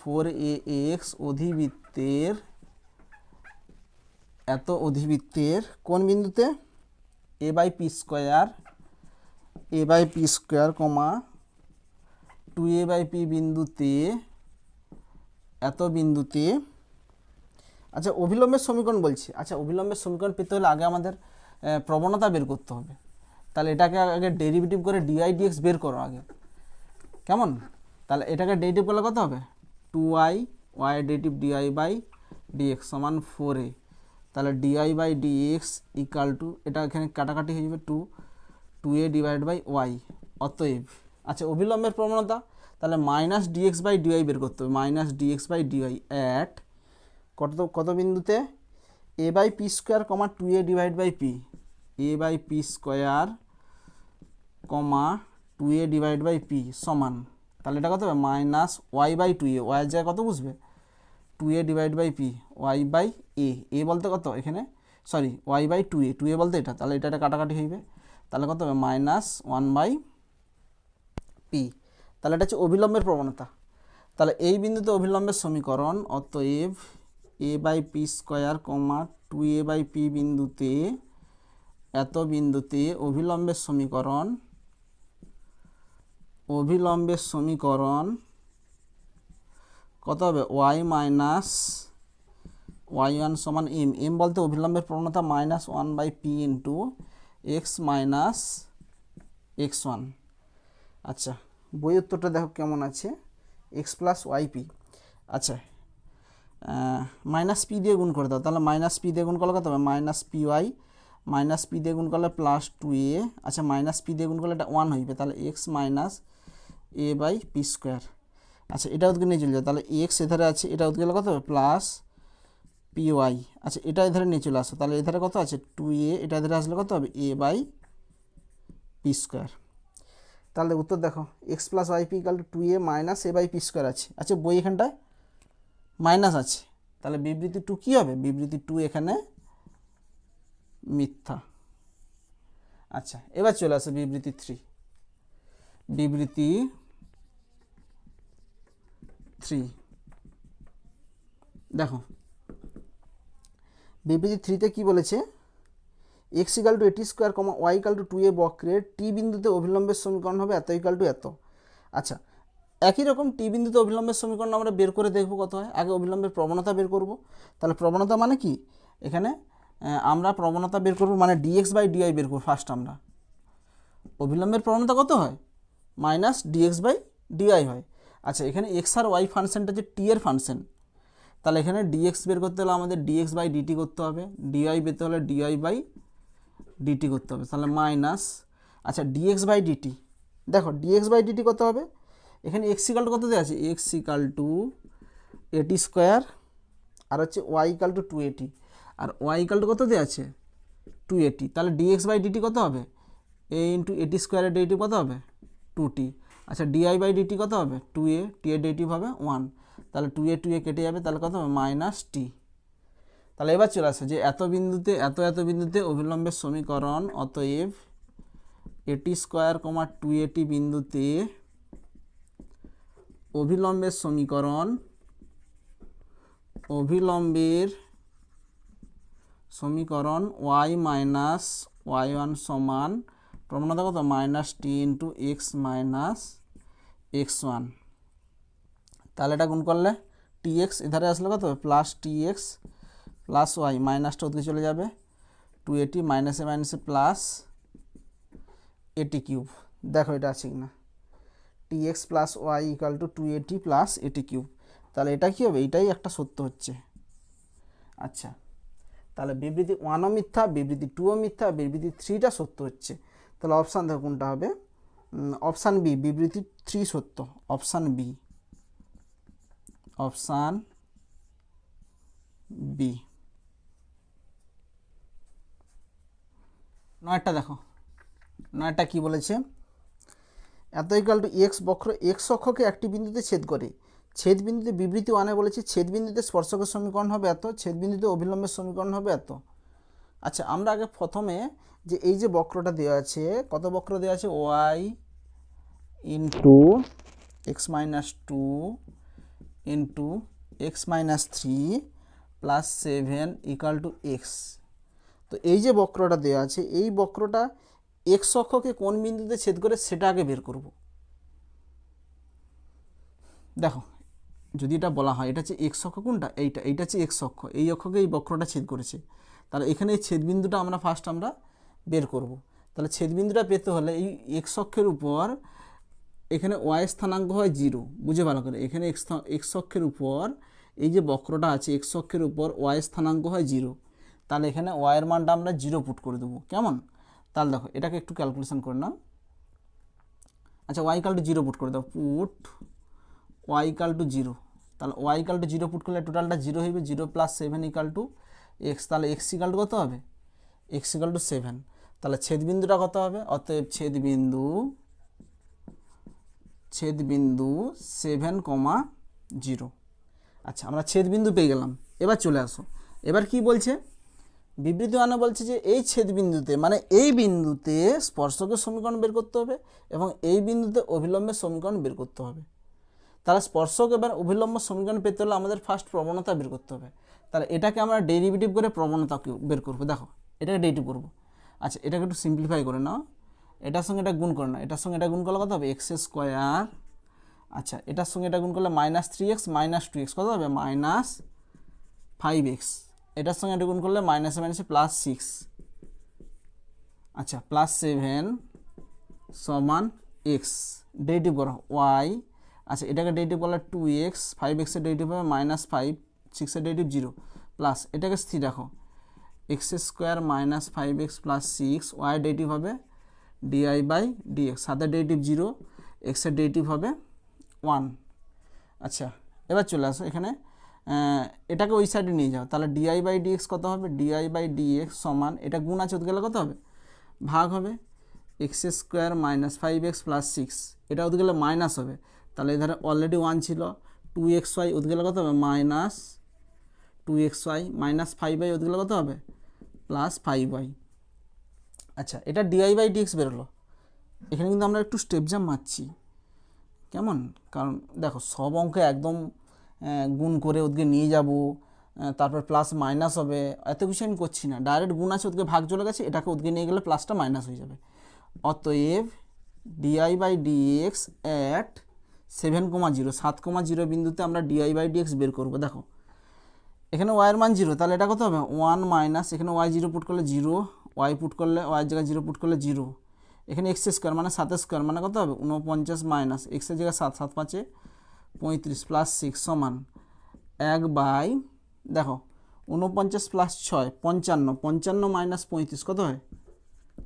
4ax অধিবৃত্তের এত অধিবৃত্তের কোন বিন্দুতে? a/p², কমা 2a/p বিন্দুতে এত বিন্দুতে। আচ্ছা অভিলম্বের সমীকরণ বলছি। আচ্ছা অভিলম্বের সমীকরণ পেতে হলে আগে আমাদের প্রবণতা বের করতে হবে। তাহলে এটাকে আগে ডেরিভেটিভ করে ডিআই ডিএক্স বের করো আগে, কেমন? তাহলে এটাকে ডেরিভেটিভ করলে কত হবে? 2y, y ডেরিভেটিভ di/dx সমান 4a। তাহলে di/dx ইকাল টু, এটা এখানে কাটাকাটি হয়ে যাবে 2a / y। অতএব আচ্ছা অভিলম্বের প্রবণতা তাহলে -dx/dy বের করতে হবে, -dx/dy অ্যাট কত বিন্দুতে? a/p², 2a / p, a/p², 2a / p সমান, তাহলে এটা কত হবে? -y/2a, y এর জায়গায় কত বুঝবে? 2a / p, y/a, a বলতে কত এখানে? সরি y/2a, 2a বলতে এটা, তাহলে এটা কাটাকাটি হইবে, তাহলে কত হবে? -1/p। তাহলে এটা হচ্ছে অভিলম্বের প্রবণতা। তাহলে এই বিন্দুতে অভিলম্বের সমীকরণ, অতএব a/p², 2a/p বিন্দুতে এত বিন্দুতে অভিলম্বের সমীকরণ কত হবে? y সমান m। m বলতে অভিলম্বের প্রবণতা -1/p ইন্টু x - x1। আচ্ছা বই উত্তরটা দেখো কেমন আছে, x + yp। আচ্ছা -p দিয়ে গুণ করে দাও, তাহলে -p দিয়ে গুণ করলে কত হবে? -py, -p দিয়ে গুণ করলে +2a। আচ্ছা -p দিয়ে গুণ করলে এটা 1 হইবে, তাহলে x - a/p²। আচ্ছা এটা ওদিকে নিয়ে চলে যাও, তাহলে x এধারে আছে, এটা ওদিকে গেলে কত হবে? +py। আচ্ছা এটা এধারে নিয়ে চলে আসো, তাহলে এধারে কত আছে? 2a, এটা এধারে আসলে কত হবে? a/p²। তাহলে উত্তর দেখো x + yp = 2a - a/p² আছে। আচ্ছা বই এখানটায় মাইনাস আছে, তাহলে বিবৃতি 2 কী হবে? বিবৃতি 2 এখানে মিথ্যা। আচ্ছা এবার চলে আসে বিবৃতি 3। বিবৃতি 3 দেখো বিবৃতি 3তে কি বলেছে? x = at², y = 2a বক্রের টি বিন্দুতে অভিলম্বের সমীকরণ হবে এত এত। আচ্ছা একই রকম টি বিন্দুতে অভিলম্বের সমীকরণ আমরা বের করে দেখব কত হয়। আগে অভিলম্বের প্রবণতা বের করব। তাহলে প্রবণতা মানে কি? এখানে আমরা প্রবণতা বের করব মানে dx/dy বের করব ফার্স্ট। আমরা অভিলম্বের প্রবণতা কত হয়? -dx/dy হয়। আচ্ছা এখানে x আর y ফাংশনটা যে টি এর ফাংশন, তাহলে এখানে dx বের করতে হলে আমাদের dx/dt করতে হবে, dy পেতে হলে dy/dt করতে হবে, তাহলে মাইনাস। আচ্ছা dx/dt, দেখো dx/dt কত হবে? এখানে x = কত দেওয়া আছে? x = at² আর হচ্ছে y = 2at, আর y = কত দেওয়া আছে? 2at। তাহলে dx/dt কত হবে? a × at² এর ডেরিভেটিভ কত হবে? 2t। আচ্ছা dy/dt কত হবে? 2a, t এর ডেরিভেটিভ হবে 1, তাহলে 2a কেটে যাবে, তাহলে কত হবে? -t। তাহলে এবার চলে আসে যে এত বিন্দুতে এত বিন্দুতে অভিলম্বের সমীকরণ, অতএব at², 2at বিন্দুতে অভিলম্বের সমীকরণ y - y1 সমান প্রবণতা কত? -t × x - x1। তাহলে এটা গুণ করলে tx এধারে আসলে কত হবে? +tx + y, মাইনাসটা ওদিকে চলে যাবে, 2at - a - a +at³। দেখো এটা আছে কিনা। Tx plus y equal to 2AT plus at cube. তাহলে এটা কী হবে, এটাই একটা সত্য হচ্ছে। আচ্ছা, তাহলে বিবৃতি 1ও মিথ্যা, বিবৃতি 2ও মিথ্যা, বিবৃতি 3টা সত্য হচ্ছে। তাহলে অপশান দেখো কোনটা হবে, অপশান বি, বিবৃতি 3 সত্য। Option b, option b. 9টা দেখো, 9টা কি বলেছে, এত ইকাল টু এক্স বক্র এক্স অক্ষকে একটি বিন্দুতে ছেদ করে। ছেদ বিন্দুতে বিবৃতি 1-এ বলেছে ছেদ বিন্দুতে স্পর্শকের সমীকরণ হবে এত, ছেদ বিন্দুতে অভিলম্বের সমীকরণ হবে এত। আচ্ছা, আমরা আগে প্রথমে যে এই যে বক্রটা দেওয়া আছে, কত বক্র দেওয়া আছে, y into x minus 2 into x minus 3 plus 7 equal to x. তো এই যে বক্রটা দেওয়া আছে, এই বক্রটা এক্স অক্ষকে কোন বিন্দুতে ছেদ করে সেটা আগে বের করব। দেখো, যদি এটা বলা হয় এটা হচ্ছে এক্স অক্ষ, কোনটা, এইটা হচ্ছে এক্স অক্ষ, এই অক্ষকে এই বক্রটা ছেদ করেছে। তাহলে এখানে এই ছেদবিন্দুটা আমরা ফার্স্ট বের করব। তাহলে ছেদবিন্দুটা পেতে হলে এই এক্স অক্ষের উপর এখানে ওয়াই স্থানাঙ্ক হয় 0, বুঝে ভালো করে। এখানে এক্স অক্ষের উপর এই যে বক্রটা আছে, এক্স অক্ষের উপর ওয়াই স্থানাঙ্ক হয় 0। তাহলে এখানে ওয়াইয়ের মানটা আমরা 0 পুট করে দেবো, কেমন। তাহলে দেখো এটাকে একটু ক্যালকুলেশন করে নাও। আচ্ছা, ওয়াই ইকাল টু 0 পুট করে দাও, পুট ওয়াই ইকাল টু 0। তাহলে ওয়াই ইকাল টু 0 পুট করলে টোটালটা 0 হইবে, 0 প্লাস 7 ইকাল টু এক্স। তাহলে এক্স ইকাল টু কত হবে, এক্স ইকাল টু 7। তাহলে ছেদবিন্দুটা কত হবে, অতএব ছেদবিন্দু 7,0। আচ্ছা, আমরা ছেদবিন্দু পেয়ে গেলাম। এবার চলে আসো, এবার কি বলছে, বিবৃতি 1-এ বলছে যে এই ছেদবিন্দুতে, মানে এই বিন্দুতে স্পর্শকের সমীকরণ বের করতে হবে এবং এই বিন্দুতে অভিলম্বের সমীকরণ বের করতে হবে। তাহলে স্পর্শক এবার অভিলম্ব সমীকরণ পেতে হলে আমাদের ফার্স্ট প্রবণতা বের করতে হবে। তাহলে এটাকে আমরা ডেরিভেটিভ করে প্রবণতা বের করবো। দেখো, এটাকে ডেরিভেটিভ করবো। আচ্ছা, এটাকে একটু সিম্পলিফাই করে নাও, এটার সঙ্গে এটা গুণ করে নাও, এটার সঙ্গে এটা গুণ করলে কত হবে, এক্স স্কোয়ার। আচ্ছা, এটার সঙ্গে এটা গুণ করলে মাইনাস 3x মাইনাস 2x কত হবে, মাইনাস 5x। এটার সঙ্গে এটা গুণ করলে মাইনাসে মাইনাসে প্লাস 6। আচ্ছা, প্লাস 7 সমান এক্স। ডেরিভেটিভ করো ওয়াই। আচ্ছা, এটাকে ডেরিভেটিভ করলে 2x, 5x এর ডেরিভেটিভ হবে মাইনাস 5, 6 এর ডেরিভেটিভ 0 প্লাস এটাকে স্থির রাখো, x square minus 5x plus 6, y derivative হবে ডিআই বাই ডিএক্স, সাথে ডেরিভেটিভ 0, এক্সের ডেরিভেটিভ হবে 1। আচ্ছা, এবার চলে আসো এখানে, এটাকে ওই সাইডে নিয়ে যাও। তাহলে ডিআই বাই ডিএক্স কত হবে, ডিআই বাই ডিএক্স সমান, এটা গুণ আছে ওদিকে গেলে কত হবে, ভাগ হবে, x square minus 5x plus 6, এটা ওদিকে গেলে মাইনাস হবে। তাহলে এধারে অলরেডি 1 ছিল, 2xy ওদিকে গেলে কত হবে, মাইনাস 2xy মাইনাস 5y ওদিকে গেলে কত হবে, প্লাস 5y। আচ্ছা, এটা ডিআই বাই ডিএক্স বেরোলো। এখানে কিন্তু আমরা একটু স্টেপ জাম্প মারছি, কেমন, কারণ দেখো সব অঙ্কে একদম গুণ করে ওদিকে নিয়ে যাব, তারপর প্লাস মাইনাস হবে, এত কিছু আমি করছি না। ডাইরেক্ট গুণ আছে ওদিকে ভাগ চলে গেছে, এটাকে ওদিকে নিয়ে গেলে প্লাসটা মাইনাস হয়ে যাবে। অতএব ডিআই বাই ডিএক্স অ্যাট 7,0, 7,0 বিন্দুতে আমরা ডিআই বাই ডিএক্স বের করবো। দেখো এখানে ওয়াইয়ের মান 0, তাহলে এটা কত হবে 1 মাইনাস, এখানে ওয়াই 0 পুট করলে 0, ওয়াই পুট করলে ওয়াইয়ের জায়গায় 0 পুট করলে 0, এখানে এক্স স্কোয়ার মানে 7 স্কোয়ার মানে কত হবে 49 মাইনাস এক্সের জায়গায় 7, 7 5 35 প্লাস 6 সমান 1 বাই, দেখো 49 প্লাস 6 55, 55 মাইনাস 35 কত হয়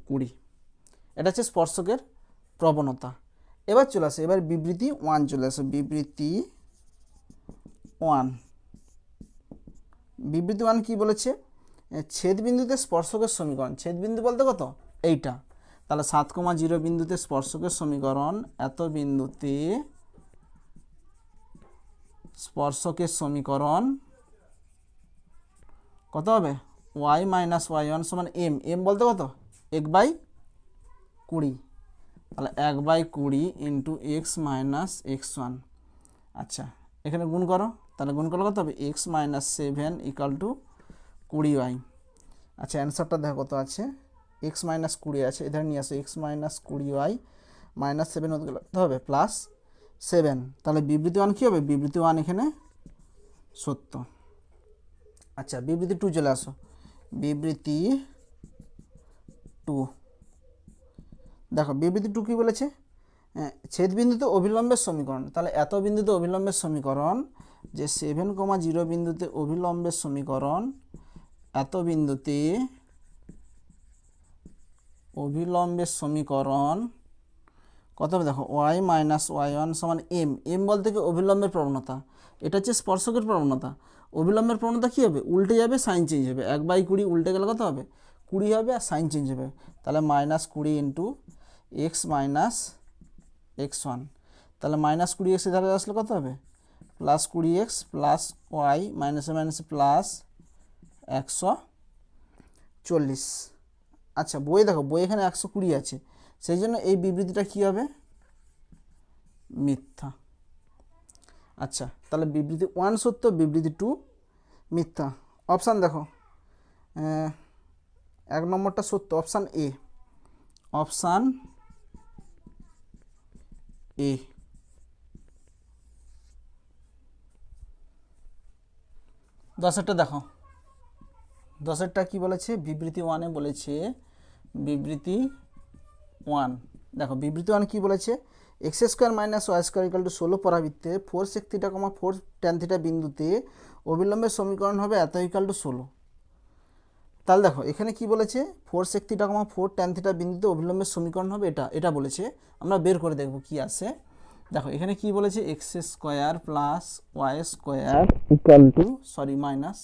20। এটা হচ্ছে স্পর্শকের প্রবণতা। এবার চলে আসে, এবার বিবৃতি 1 চলে আসে, বিবৃতি 1। বিবৃতি 1 কি বলেছে, ছেদবিন্দুতে স্পর্শকের সমীকরণ, ছেদবিন্দু বলতে কত, এইটা। তাহলে 7,0 বিন্দুতে স্পর্শকের সমীকরণ, এত বিন্দুতে স্পর্শকের সমীকরণ কত হবে, ওয়াই মাইনাস ওয়াই ওয়ান সমান এম, এম বলতে কত 1/20। তাহলে 1/20 into x minus x one. আচ্ছা, এখানে গুণ করো, তাহলে গুণ করলে কত হবে x minus 7 equal two 20y। আচ্ছা, অ্যান্সারটা দেখো কত আছে, এক্স মাইনাস 20 আছে, এধারে নিয়ে আসো, এক্স মাইনাস 20y মাইনাস 7 হতে গেলে হবে প্লাস 7। তাহলে বিবৃতি 1 কী হবে, বিবৃতি 1 এখানে সত্য। আচ্ছা, বিবৃতি 2 চলে আসো, বিবৃতি 2। দেখো বিবৃতি 2 কী বলেছে, ছেদ বিন্দুতে অভিলম্বের সমীকরণ, তাহলে এত বিন্দুতে অভিলম্বের সমীকরণ যে 7,0 বিন্দুতে অভিলম্বের সমীকরণ, এত বিন্দুতে অভিলম্বের সমীকরণ কত হবে দেখো, y মাইনাস y1 সমান এম। এম বলতে কি অভিলম্বের প্রবণতা, এটা হচ্ছে স্পর্শকের প্রবণতা। অভিলম্বের প্রবণতা কী হবে, উল্টে যাবে, সাইন চেঞ্জ হবে। 1/20 উল্টে গেলে কত হবে, 20 হবে, আর সাইন চেঞ্জ হবে। তাহলে -20 ইন্টু এক্স মাইনাস x1, তাহলে -20x ধারে আসলে কত হবে, +20x প্লাস ওয়াই মাইনাসে মাইনাসে প্লাস 140। আচ্ছা বই দেখো, বই এখানে 120 আছে, সেই জন্য এই বিবৃতিটা কী হবে, মিথ্যা। আচ্ছা তাহলে বিবৃতি 1 সত্য, বিবৃতি 2 মিথ্যা। অপশান দেখো, 1 নম্বরটা সত্য, অপশান এ, অপশান এ। দশেরটা দেখো, দশেরটা কি বলেছে, বিবৃতি 1-এ বলেছে, বিবৃতি 1 দেখো, বিবৃতি 1 কি বলেছে, x² minus y² = 16 পরাবৃত্তে 4 sec θ, 4 tan θ বিন্দুতে অবিলম্বের সমীকরণ হবে এত = 16। তাহলে দেখো এখানে কি বলেছে, 4 sec θ, 4 tan θ বিন্দুতে অবিলম্বের সমীকরণ হবে এটা বলেছে। আমরা বের করে দেখব কি আসে। দেখো এখানে কি বলেছে, x² প্লাস y² মাইনাস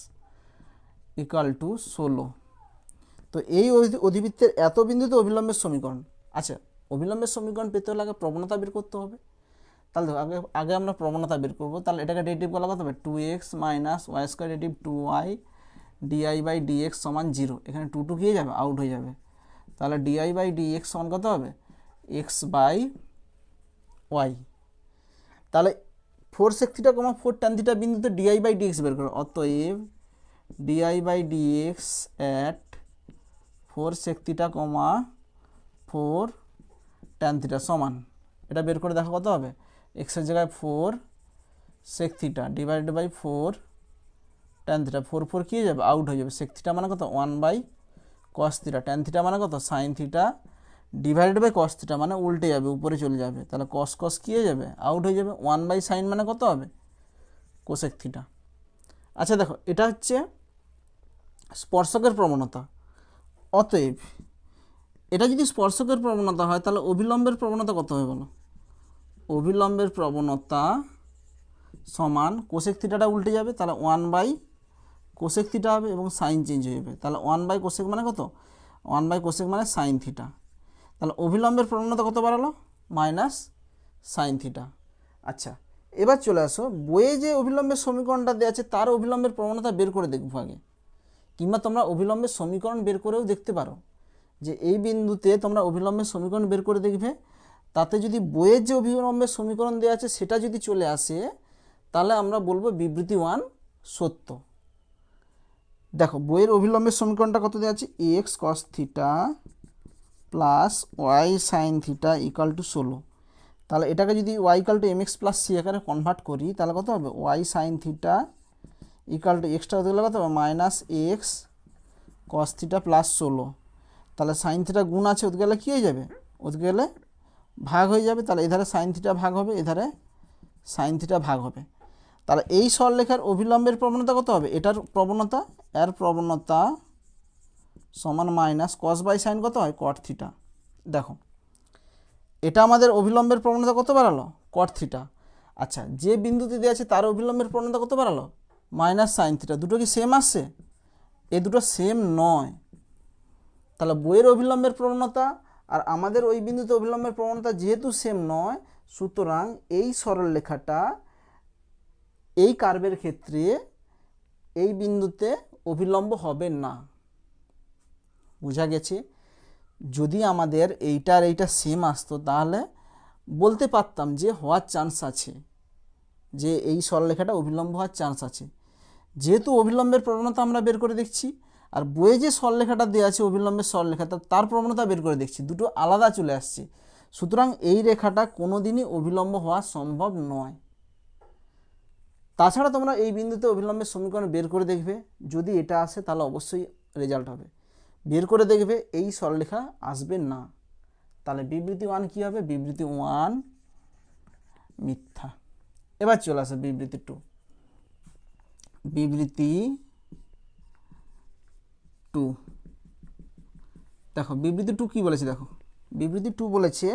= 16। তো এই অধিবৃত্তের এত বিন্দুতে অবিলম্বের সমীকরণ। আচ্ছা অবিলম্বের সমীকরণ পেতে হলে আগে প্রবণতা বের করতে হবে। তাহলে দেখো আগে আমরা প্রবণতা বের করবো। তাহলে এটাকে ডেরিভেটিভ করা কত হবে, 2x minus y² derivative 2y di/dx সমান 0। এখানে 2 গিয়ে যাবে, আউট হয়ে যাবে। তাহলে di/dx সমান কত হবে, x/y। তাহলে 4 sec θ, 4 tan θ বিন্দুতে di/dx বের করো। অতএব di/dx at 4 sec θ, 4 tan θ সমান, এটা বের করে দেখো কত হবে, x এর জায়গায় 4 sec θ ডিভাইডেড বাই 4 tan θ, 4 কি হয়ে যাবে, আউট হয়ে যাবে। sec θ মানে কত, 1/cos θ, tan θ মানে কত, sin θ ডিভাইডেড বাই cos θ মানে উল্টে যাবে, উপরে চলে যাবে। তাহলে cos কি হয়ে যাবে, আউট হয়ে যাবে। 1/sin মানে কত হবে, cosec θ। আচ্ছা দেখো এটা হচ্ছে স্পর্শকের প্রবণতা। অতএব এটা যদি স্পর্শকের প্রবণতা হয় তাহলে অভিলম্বের প্রবণতা কত হবে বলো, অভিলম্বের প্রবণতা সমান কোসেক থিটাটা উল্টে যাবে, তাহলে 1/cosec θ হবে এবং সাইন চেঞ্জ হয়ে যাবে। তাহলে 1/cosec মানে কত, 1/cosec মানে সাইন থিটা। তাহলে অভিলম্বের প্রবণতা কত বাড়ালো, -sin θ। আচ্ছা এবার চলে আসো, বইয়ে যে অভিলম্বের সমীকরণটা দেওয়া আছে তার অভিলম্বের প্রবণতা বের করে দেখবো আগে, কিংবা তোমরা অভিলম্বের সমীকরণ বের করেও দেখতে পারো, যে এই বিন্দুতে তোমরা অভিলম্বের সমীকরণ বের করে দেখবে, তাতে যদি বইয়ের যে অভিলম্বের সমীকরণ দেওয়া আছে সেটা যদি চলে আসে তাহলে আমরা বলবো বিবৃতি 1 সত্য। দেখো বইয়ের অভিলম্বের সমীকরণটা কত দেওয়া আছে, x cos θ plus y sin θ = 16। তাহলে এটাকে যদি y = mx + c আকারে কনভার্ট করি তাহলে কত হবে, y sin θ = এক্সটা হতে গেলে কত হবে, -x cos θ প্লাস 16। তাহলে সাইন থিটা গুণ আছে, ওদিকে গেলে কী হয়ে যাবে, ওদিকে গেলে ভাগ হয়ে যাবে। তাহলে এধারে সাইন থিটা ভাগ হবে, এধারে সাইন থিটা ভাগ হবে। তাহলে এই সরলরেখার অভিলম্বের প্রবণতা কত হবে, এটার প্রবণতা, এর প্রবণতা সমান -cos/sin কত হয়, cot θ। দেখো এটা আমাদের অভিলম্বের প্রবণতা কত বাড়ালো, cot θ। আচ্ছা যে বিন্দুতে দেওয়া আছে তার অভিলম্বের প্রবণতা কত বাড়ালো, -sin θ। দুটো কি সেম আসছে, এ দুটো সেম নয়। তাহলে বইয়ের অভিলম্বের প্রবণতা আর আমাদের ওই বিন্দুতে অভিলম্বের প্রবণতা যেহেতু সেম নয়, সুতরাং এই সরলরেখাটা এই কার্ভের ক্ষেত্রে এই বিন্দুতে অভিলম্ব হবে না। বোঝা গেছে? যদি আমাদের এইটার এইটা সেম আসতো তাহলে বলতে পারতাম যে হওয়ার চান্স আছে, যে এই সরলরেখাটা অভিলম্ব হওয়ার চান্স আছে। যেহেতু অভিলম্বের প্রবণতা আমরা বের করে দেখছি, আর বইয়ে যে সরলরেখাটা দেওয়া আছে অভিলম্বের সরলরেখাটা তার প্রবণতা বের করে দেখছি, দুটো আলাদা চলে আসছে। সুতরাং এই রেখাটা কোনো দিনই অভিলম্ব হওয়া সম্ভব নয়। তাছাড়া তোমরা এই বিন্দুতে অভিলম্বের সমীকরণ বের করে দেখবে, যদি এটা আসে তাহলে অবশ্যই রেজাল্ট হবে। বের করে দেখবে এই সরলরেখা আসবে না, তাহলে বিবৃতি 1 কি হবে? বিবৃতি 1 মিথ্যা। এবার চলে আসে বিবৃতি 2। বিবৃতি 2 দেখো, বিবৃতি 2 কি বলেছে দেখো, বিবৃতি 2 বলেছে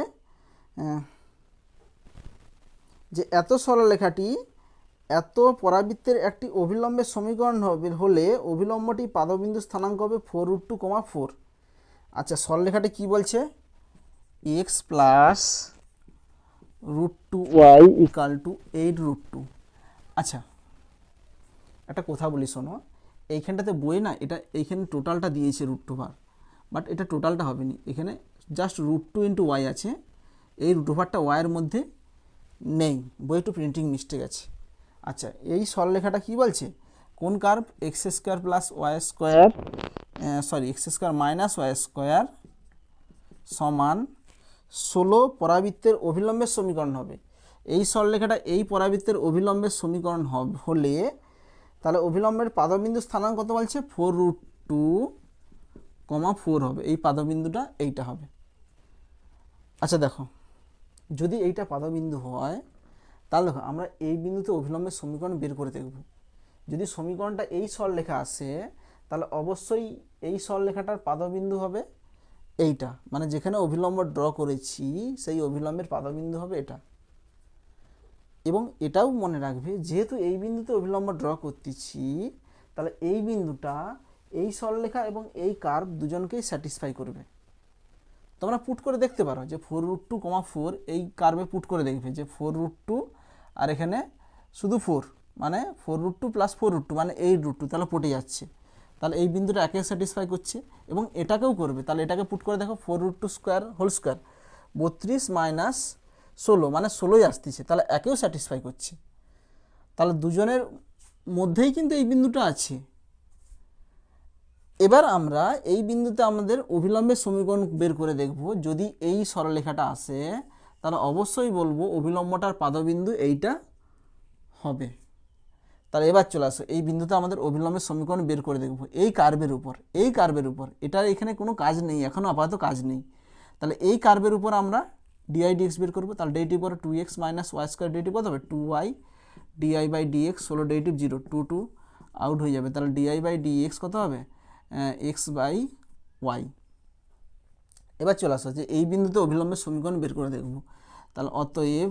যে এত সরলরেখাটি এত পরাবৃত্তের একটি অভিলম্বের সমীকরণ হলে অভিলম্বটি পাদবিন্দু স্থানাঙ্ক হবে 4√2, 4। আচ্ছা, সরলরেখাটি কি বলছে? x plus √2y equal to 8√2। আচ্ছা, একটা কথা বলি শোনো, এইখানটাতে বই না, এটা এইখানে টোটালটা দিয়েছে √2 বার, বাট এটা টোটালটা হবে না, এখানে জাস্ট √2 × y আছে, এই √2টা ওয়াইয়ের মধ্যে নেই, বই একটু প্রিন্টিং মিস্টেক আছে। আচ্ছা, এই সরলরেখাটা কি বলছে? কোন curve? x² plus y square, x² minus y square সমান 16 পরাবৃত্তের অভিলম্বের সমীকরণ হবে। এই সরলরেখাটা এই পরাবৃত্তের অভিলম্বের সমীকরণ হলে তাহলে অভিলম্বের পাদবিন্দু স্থানাঙ্ক কত বলছে? 4√2, 4 হবে। এই পাদবিন্দুটা এইটা হবে। আচ্ছা দেখো, যদি এইটা পাদবিন্দু হয় তাহলে দেখো আমরা এই বিন্দুতে অভিলম্বের সমীকরণ বের করে দেখব। যদি সমীকরণটা এই সরলরেখা আসে তাহলে অবশ্যই এই সরলরেখাটার পাদবিন্দু হবে এইটা, মানে যেখানে অভিলম্ব ড্র করেছি সেই অভিলম্বের পাদবিন্দু হবে এটা। এবং এটাও মনে রাখবে, যেহেতু এই বিন্দুতে অভিলম্ব ড্র করতেছি তাহলে এই বিন্দুটা এই সরলরেখা এবং এই কার্ভ দুজনকেই স্যাটিসফাই করবে। তোমরা পুট করে দেখতে পারো যে 4√2, 4 এই কার্ভে পুট করে দেখবে যে 4√2 আর এখানে শুধু 4, মানে 4√2 প্লাস 4√2 মানে 8√2, তাহলে পটে যাচ্ছে। তাহলে এই বিন্দুটা একে স্যাটিসফাই করছে এবং এটাকেও করবে। তাহলে এটাকে পুট করে দেখো, 4√2 স্কোয়ার হোল স্কোয়ার 32 মাইনাস 16 মানে 16ই আসতেছে, তাহলে একেও স্যাটিসফাই করছে। তাহলে দুজনের মধ্যেই কিন্তু এই বিন্দুটা আছে। এবার আমরা এই বিন্দুতে আমাদের অভিলম্বের সমীকরণ বের করে দেখব। যদি এই সরলরেখাটা আসে তাহলে অবশ্যই বলবো অভিলম্বটার পাদবিন্দু এইটা হবে। তাহলে এবার চলে আসো, এই বিন্দুতে আমাদের অভিলম্বের সমীকরণ বের করে দেখব এই কার্ভের উপর। এটার এখানে কোনো কাজ নেই, এখনও আপাতত কাজ নেই। তাহলে এই কার্ভের উপর আমরা ডিআই ডিএক্স বের করবো। তাহলে ডেরিভেটিভ করে 2x minus y square, derivative কত হবে? 2y ডিআই বাই ডিএক্স, হলো ডেরিভেটিভ 0, 2 আউট হয়ে যাবে। তাহলে ডিআই বাই ডিএক্স কত হবে? X by y. এবার চলে আসো যে এই বিন্দুতে অভিলম্বের সমীকরণ বের করে দেখব। তাহলে অতএব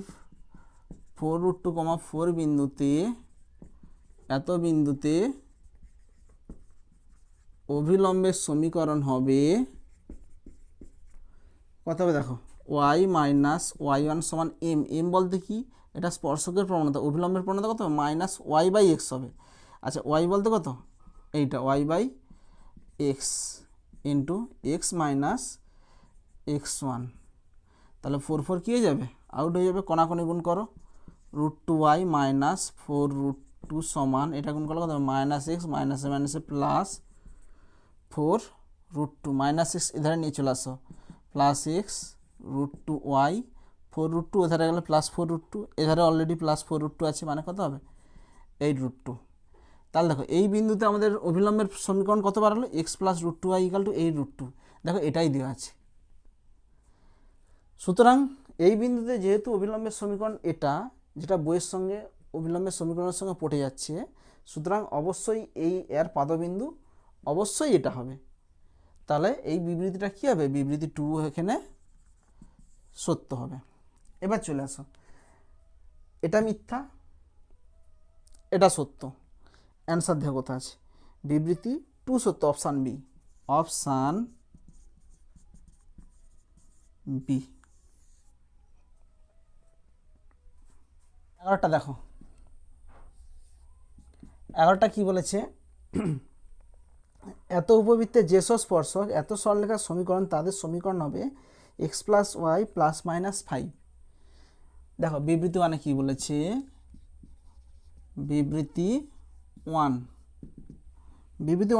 4√2, 4 বিন্দুতে অভিলম্বের সমীকরণ হবে কত হবে দেখো, ওয়াই মাইনাস ওয়াই1 সমান এম। এম বলতে কি? এটা স্পর্শকের প্রবণতা, অভিলম্বের প্রবণতা কত হবে? মাইনাস ওয়াই বাই এক্স হবে। আচ্ছা, ওয়াই বলতে কত? এইটা y by x into x minus x1। তাহলে 4 কী হয়ে যাবে? আউট হয়ে যাবে। কোনাকুনি গুণ করো, √2y মাইনাস 4√2 সমান, এটা গুণ করলে কত হবে? মাইনাস এক্স মাইনাসে মাইনাসে প্লাস 4√2, মাইনাস এক্স এধারে নিয়ে চলে আসো, প্লাস এক্স √2y, 4√2 এধারে গেলে প্লাস 4√2, এধারে অলরেডি প্লাস 4√2 আছে, মানে কত হবে? 8√2। তাহলে দেখো এই বিন্দুতে আমাদের অভিলম্বের সমীকরণ কত বার হলো? X plus √2y equal to 8√2। দেখো এটাই দেওয়া আছে। সুতরাং এই বিন্দুতে যেহেতু অভিলম্বের সমীকরণ এটা, যেটা বইয়ের সঙ্গে অভিলম্বের সমীকরণের সঙ্গে পটে যাচ্ছে, সুতরাং অবশ্যই এর পাদবিন্দু অবশ্যই এটা হবে। তাহলে এই বিবৃতিটা কী হবে? বিবৃতি 2 এখানে সত্য হবে। এবার চলে আসো, এটা মিথ্যা, এটা সত্য। অ্যান্সার দেখো কোথা আছে? বিবৃতি 2 সত্য, অপশান বি। Option b. 11টা দেখো, 11টা কি বলেছে? এত উপবৃত্তের যেসব স্পর্শক এত সরলরেখার সমীকরণ তাদের সমীকরণ হবে x plus y plus minus 5। দেখো বিবৃতি 1 কি বলেছে? বিবৃতি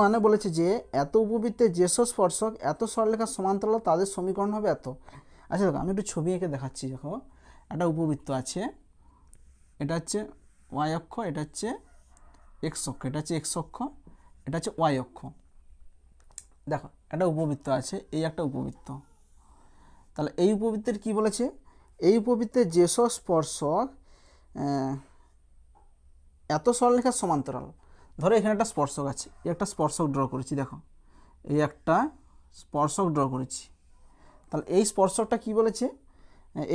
1 বলেছে যে এত উপবৃত্তের যেসব স্পর্শক এত সরলরেখার সমান্তরাল তাদের সমীকরণ হবে এত। আচ্ছা দেখো, আমি একটু ছবি এঁকে দেখাচ্ছি। দেখো একটা উপবৃত্ত আছে, এটা হচ্ছে ওয়াই অক্ষ, এটা হচ্ছে এক্স অক্ষ, এটা হচ্ছে এক্স অক্ষ, এটা হচ্ছে ওয়াই অক্ষ। দেখো একটা উপবৃত্ত আছে, এই একটা উপবৃত্ত। তাহলে এই উপবৃত্তের কি বলেছে, এই উপবৃত্তের যেসব স্পর্শক এত সরলরেখার সমান্তরাল, ধরো এখানে একটা স্পর্শক আছে, এই একটা স্পর্শক ড্র করেছি, দেখো এই একটা স্পর্শক ড্র করেছি। তাহলে এই স্পর্শকটা কি বলেছে,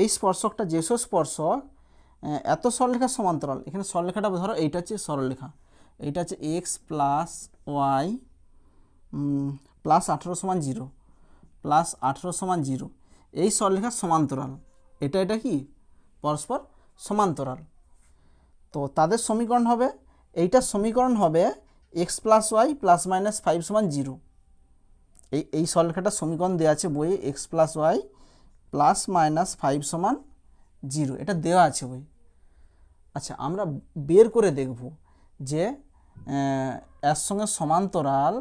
এই স্পর্শকটা যেসব স্পর্শক এত সরলরেখার সমান্তরাল, এখানে সরলরেখাটা ধরো এইটা হচ্ছে সরলরেখা, এইটা হচ্ছে এক্স প্লাস ওয়াই প্লাস 18 সমান 0 প্লাস 18 সমান 0, এই সরলরেখার সমান্তরাল, এটা কি পরস্পর সমান্তরাল। তো তাদের সমীকরণ হবে, এইটার সমীকরণ হবে x plus y plus minus 5 সমান 0। এই সরলরেখাটার সমীকরণ দেওয়া আছে বইয়ে, x plus y plus minus 5 সমান 0, এটা দেওয়া আছে বই। আচ্ছা, আমরা বের করে দেখব যে এর সঙ্গে সমান্তরাল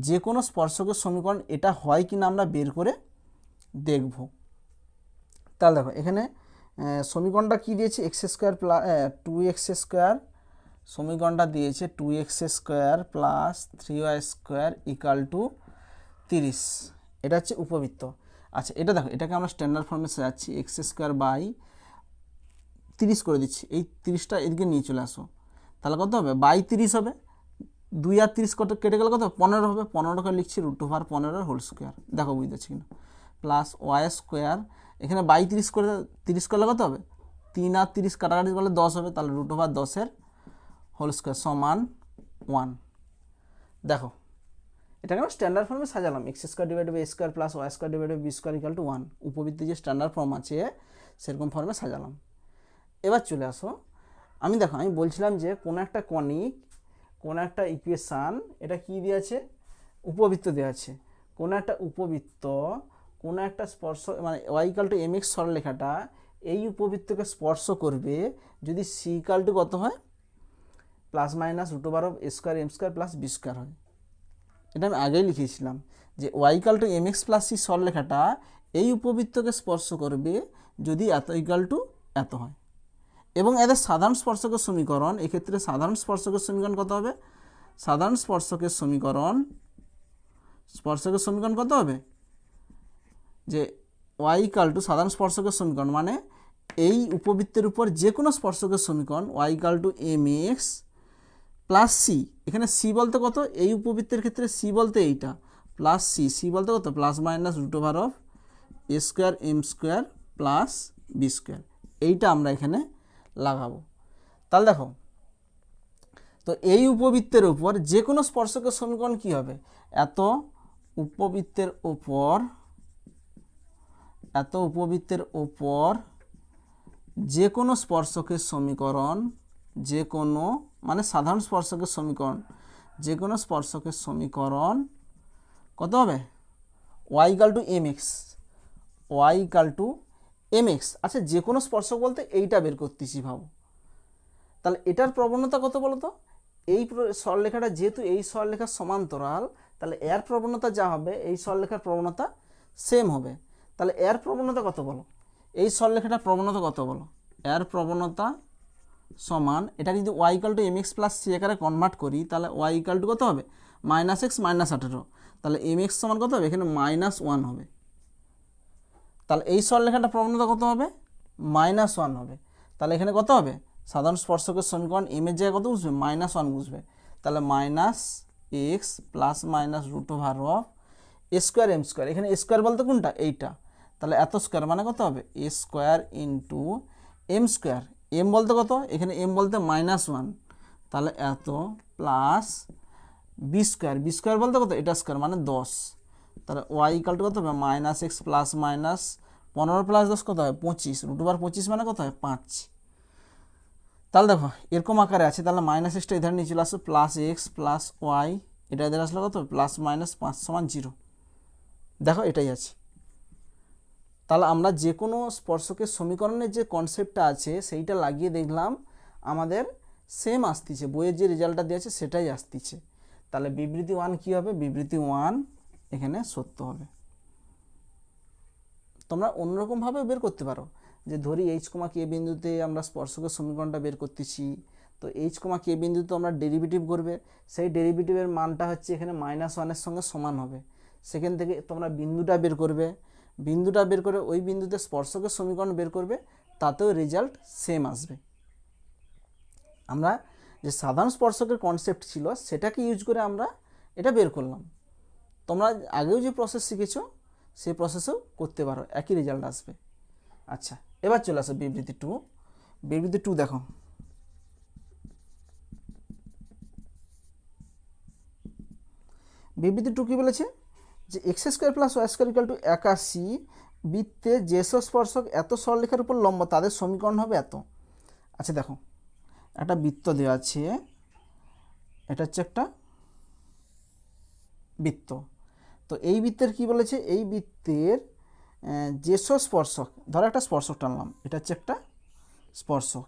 যে কোনো স্পর্শকের সমীকরণ এটা হয় কি না, আমরা বের করে দেখব। তাহলে দেখো এখানে সমীকরণটা কি দিয়েছে, x square plus 2x square, সমীকরণটা দিয়েছে 2x square plus 3y square equal two 30, এটা হচ্ছে উপবৃত্ত। আচ্ছা, এটা দেখো, এটাকে আমরা স্ট্যান্ডার্ড ফর্মে সাজাচ্ছি, এক্স স্কোয়ার বাই 30 করে দিচ্ছি, এই 30টা এদিকে নিয়ে চলে আসো, তাহলে কত হবে, বাই 30 হবে, 2 আর 30 কত কেটে গেলে কত 15 হবে, 15কে লিখছি √15 হোল স্কোয়ার, দেখো বুঝতে পারছি কিনা, প্লাস ওয়াই স্কোয়ার, এখানে বাই 30 করে 30 করলে কত হবে, 3 আর 30 কাটাকাটি করলে 10 হবে, তাহলে √10 হোল স্কোয়ার সমান 1। দেখো এটাকে আমরা স্ট্যান্ডার্ড ফর্মে সাজালাম, x square divided by a square plus y square divided by b square equal to 1, উপবৃত্তি যে স্ট্যান্ডার্ড ফর্ম আছে সেরকম ফর্মে সাজালাম। এবার চলে আসো, আমি দেখো আমি বলছিলাম যে কোনো একটা কনিক, কোনো একটা ইকুয়েশান, এটা কি দেওয়া আছে, উপবৃত্ত দেওয়া আছে, কোনো একটা উপবৃত্ত, কোনো একটা স্পর্শ মানে y equal to m x সরলরেখাটা এই উপবৃত্তকে স্পর্শ করবে যদি সি ইকাল টু কত হয়, প্লাস মাইনাস √এ square m square plus b square হয়। এটা আমি আগেই লিখেছিলাম যে y equal to m x plus c সরলরেখাটা এই উপবৃত্তকে স্পর্শ করবে যদি এত ইকাল টু এত হয়, এবং এদের সাধারণ স্পর্শকের সমীকরণ, এক্ষেত্রে সাধারণ স্পর্শকের সমীকরণ কত হবে, সাধারণ স্পর্শকের সমীকরণ কত হবে, যে ওয়াই ইকাল টু সাধারণ স্পর্শকের সমীকরণ মানে এই উপবৃত্তের উপর যে কোনো স্পর্শকের সমীকরণ y equal to m x plus c, এখানে সি বলতে কত, এই উপবৃত্তের ক্ষেত্রে সি বলতে এইটা, প্লাস সি বলতে কত, প্লাস মাইনাস √এ square m square plus b square, এইটা আমরা এখানে লাগাবো। তাহলে দেখো, তো এই উপবৃত্তের উপর যে কোনো স্পর্শকের সমীকরণ কি হবে, এত উপবৃত্তের উপর যে কোনো স্পর্শকের সমীকরণ, যে কোনো মানে সাধারণ স্পর্শকের সমীকরণ, যে কোনো স্পর্শকের সমীকরণ কত হবে, y equal to m x, y equal to m x. আচ্ছা, যে কোনো স্পর্শক বলতে এইটা বের করতেছি ভাবো, তাহলে এটার প্রবণতা কত বলো তো, এই সরলরেখাটা যেহেতু এই সরলরেখার সমান্তরাল, তাহলে এর প্রবণতা যা হবে এই সরলরেখার প্রবণতা সেম হবে, তাহলে এর প্রবণতা কত বলো, এই সরলরেখাটার প্রবণতা কত বলো, এর প্রবণতা সমান, এটা যদি y equal to m x plus c আকারে কনভার্ট করি তাহলে ওয়াই ইকাল টু কত হবে, -x -18, তাহলে এম এক্স সমান কত হবে, এখানে -1 হবে, তাহলে এই সরলরেখাটার প্রবণতা কত হবে, -1 হবে, তাহলে এখানে কত হবে, সাধারণ স্পর্শকের সমীকরণ এম এর জায়গায় কত বুঝবে, -1 বুঝবে, তাহলে -x প্লাস মাইনাস √এ স্কোয়ার এম স্কোয়ার, এখানে স্কোয়ার বলতে কোনটা, এইটা, তাহলে এত স্কোয়ার মানে কত হবে, a square into m square, m বলতে কত, এখানে এম বলতে -1, তাহলে এত প্লাস বি স্কোয়ার বলতে কত, এটা স্কোয়ার মানে 10, তাহলে ওয়াই ইকাল টু কত হবে, -x প্লাস মাইনাস 15 প্লাস 10 কত হয় 25, √25 মানে কত হয় 5। তাহলে দেখো এরকম আকারে আছে, তাহলে -xটা এধারে নিয়ে চলে আসো, প্লাস এক্স প্লাস ওয়াই, এটা এধারে আসলে কত, প্লাস মাইনাস 5 সমান 0, দেখো এটাই আছে। তাহলে আমরা যে কোনো স্পর্শকের সমীকরণের যে কনসেপ্টটা আছে সেইটা লাগিয়ে দেখলাম আমাদের সেম আসতেছে, বইয়ের যে রেজাল্টটা দিয়েছে সেটাই আসতেছে, তাহলে বিবৃতি 1 কী হবে, বিবৃতি 1 এখানে সত্য হবে। তোমরা অন্যরকমভাবে বের করতে পারো, যে ধরি এইচ কমা কে বিন্দুতে আমরা স্পর্শকের সমীকরণটা বের করতেছি, তো এইচ কমা কে বিন্দুতে আমরা ডেরিভেটিভ করবে, সেই ডেরিভেটিভের মানটা হচ্ছে এখানে -1 এর সঙ্গে সমান হবে, সেখান থেকে তোমরা বিন্দুটা বের করবে, বিন্দুটা বের করে ওই বিন্দুতে স্পর্শকের সমীকরণ বের করবে, তাতেও রেজাল্ট সেম আসবে। আমরা যে সাধারণ স্পর্শকের কনসেপ্ট ছিল সেটাকে ইউজ করে আমরা এটা বের করলাম। তোমরা আগেও যে প্রসেস শিখেছো সেই প্রসেসেও করতে পারো, একই রেজাল্ট আসবে। আচ্ছা, এবার চলে আসো বিবৃতি 2। বিবৃতি 2 দেখো, বিবৃতি 2 কি বলেছে যে x square plus y square equal to 81 বৃত্তে যেসব স্পর্শক এত সরলরেখার উপর লম্ব তাদের সমীকরণ হবে এত। আচ্ছা দেখো, একটা বৃত্ত দেওয়া আছে, এটা হচ্ছে একটা বৃত্ত। তো এই বৃত্তের কি বলেছে, এই বৃত্তের যেসব স্পর্শক, ধরো একটা স্পর্শক টানলাম, এটা হচ্ছে একটা স্পর্শক,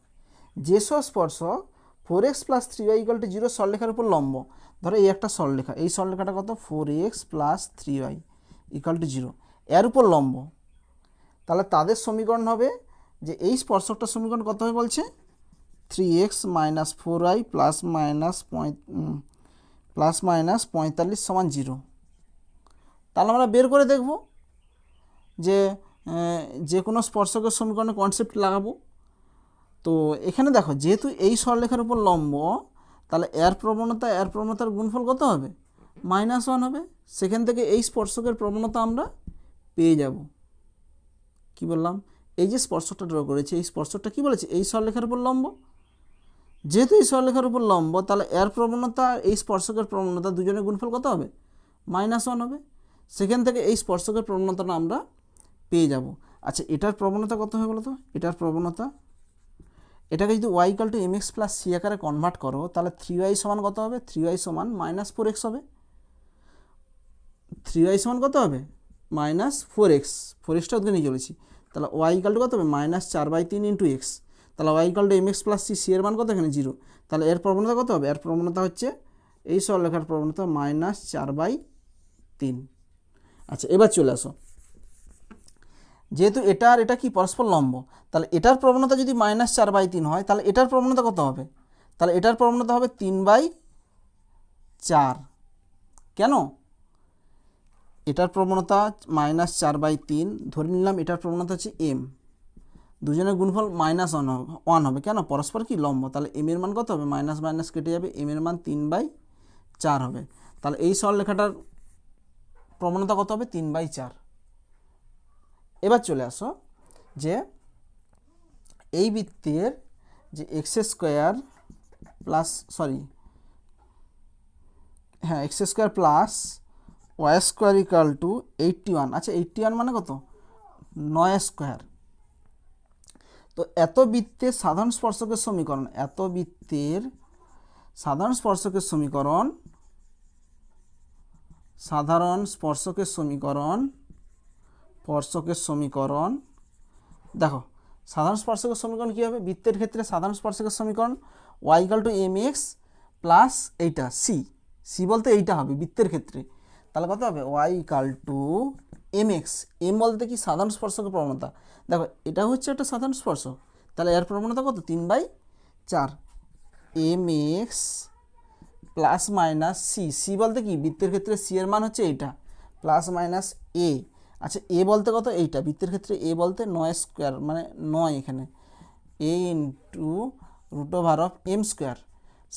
যেসব স্পর্শক 4x plus 3y equal to 0 সরলরেখার উপর লম্ব, ধরো এই একটা সরলরেখা, এই সরলরেখাটা কত 4x plus 3y equal to 0, এর উপর লম্ব, তাহলে তাদের সমীকরণ হবে যে এই স্পর্শকটার সমীকরণ কত হবে বলছে 3x minus 4y plus minus 45 সমান 0। তাহলে আমরা বের করে দেখব যে কোনো স্পর্শকের সমীকরণে কনসেপ্ট লাগাবো। তো এখানে দেখো, যেহেতু এই সরলরেখার উপর লম্ব, তাহলে এর প্রবণতার গুণফল কত হবে -1 হবে। সেখান থেকে এই স্পর্শকের প্রবণতা আমরা পেয়ে যাব। কি বললাম, এই যে স্পর্শকটা ড্র করেছি, এই স্পর্শকটা কি বলেছে, এই সরলরেখার উপর লম্ব, যেহেতু এই সরলরেখার উপর লম্ব, তাহলে এর প্রবণতা এই স্পর্শকের প্রবণতা দুজনের গুণফল কত হবে -1 হবে। সেখান থেকে এই স্পর্শকের প্রবণতাটা আমরা পেয়ে যাব। আচ্ছা, এটার প্রবণতা কত হবে বলো তো, এটার প্রবণতা, এটাকে যদি y equal to mx plus c আকারে কনভার্ট করো, তাহলে 3y সমান কত হবে, 3y সমান -4x হবে। 3y সমান কত হবে -4x, 4xটা ওদিকে নিয়ে চলেছি, তাহলে y ইকুয়াল টু কত হবে -4/3 ইন্টু এক্স, তাহলে y equal to mx plus c, এর মান কত এখানে 0, তাহলে এর প্রবণতা কত হবে, এর প্রবণতা হচ্ছে এই সরলরেখার প্রবণতা -4/3। আচ্ছা, এবার চলে আসো, যেহেতু এটা আর এটা কি পরস্পর লম্ব, তাহলে এটার প্রবণতা যদি -4/3 হয়, তাহলে এটার প্রবণতা কত হবে, তাহলে এটার প্রবণতা হবে 3/4। কেন, এটার প্রবণতা -4/3, ধরে নিলাম এটার প্রবণতা হচ্ছে m, দুজনের গুণফল -1 হবে, কেন, পরস্পর কি লম্ব, তাহলে m এর মান কত হবে, মাইনাস মাইনাস কেটে যাবে, m এর মান 3/4 হবে। তাহলে এই সরলরেখাটার প্রবণতা কত হবে 3/4। এবার চলে আসো যে এই বৃত্তের যে x square plus y square equal to 81। আচ্ছা, 81 মানে কত, 9 স্কোয়ার। তো এত বৃত্তের সাধারণ স্পর্শকের সমীকরণ, সাধারণ স্পর্শকের সমীকরণ দেখো, সাধারণ স্পর্শকের সমীকরণ কী হবে, বৃত্তের ক্ষেত্রে সাধারণ স্পর্শকের সমীকরণ y equal to mx plus এইটা c বলতে এইটা হবে বৃত্তের ক্ষেত্রে, তাহলে কত হবে y equal to mx, m বলতে কি সাধারণ স্পর্শকের প্রবণতা, দেখো এটা হচ্ছে একটা সাধারণ স্পর্শক, তাহলে এর প্রবণতা কত 3/4, mx প্লাস মাইনাস c বলতে কি বৃত্তের ক্ষেত্রে c এর মান হচ্ছে এইটা, প্লাস মাইনাস a। আচ্ছা, a বলতে কত, এইটা বৃত্তের ক্ষেত্রে a বলতে 9 স্কোয়ার, মানে 9 এখানে a ইন্টু √m স্কোয়ার,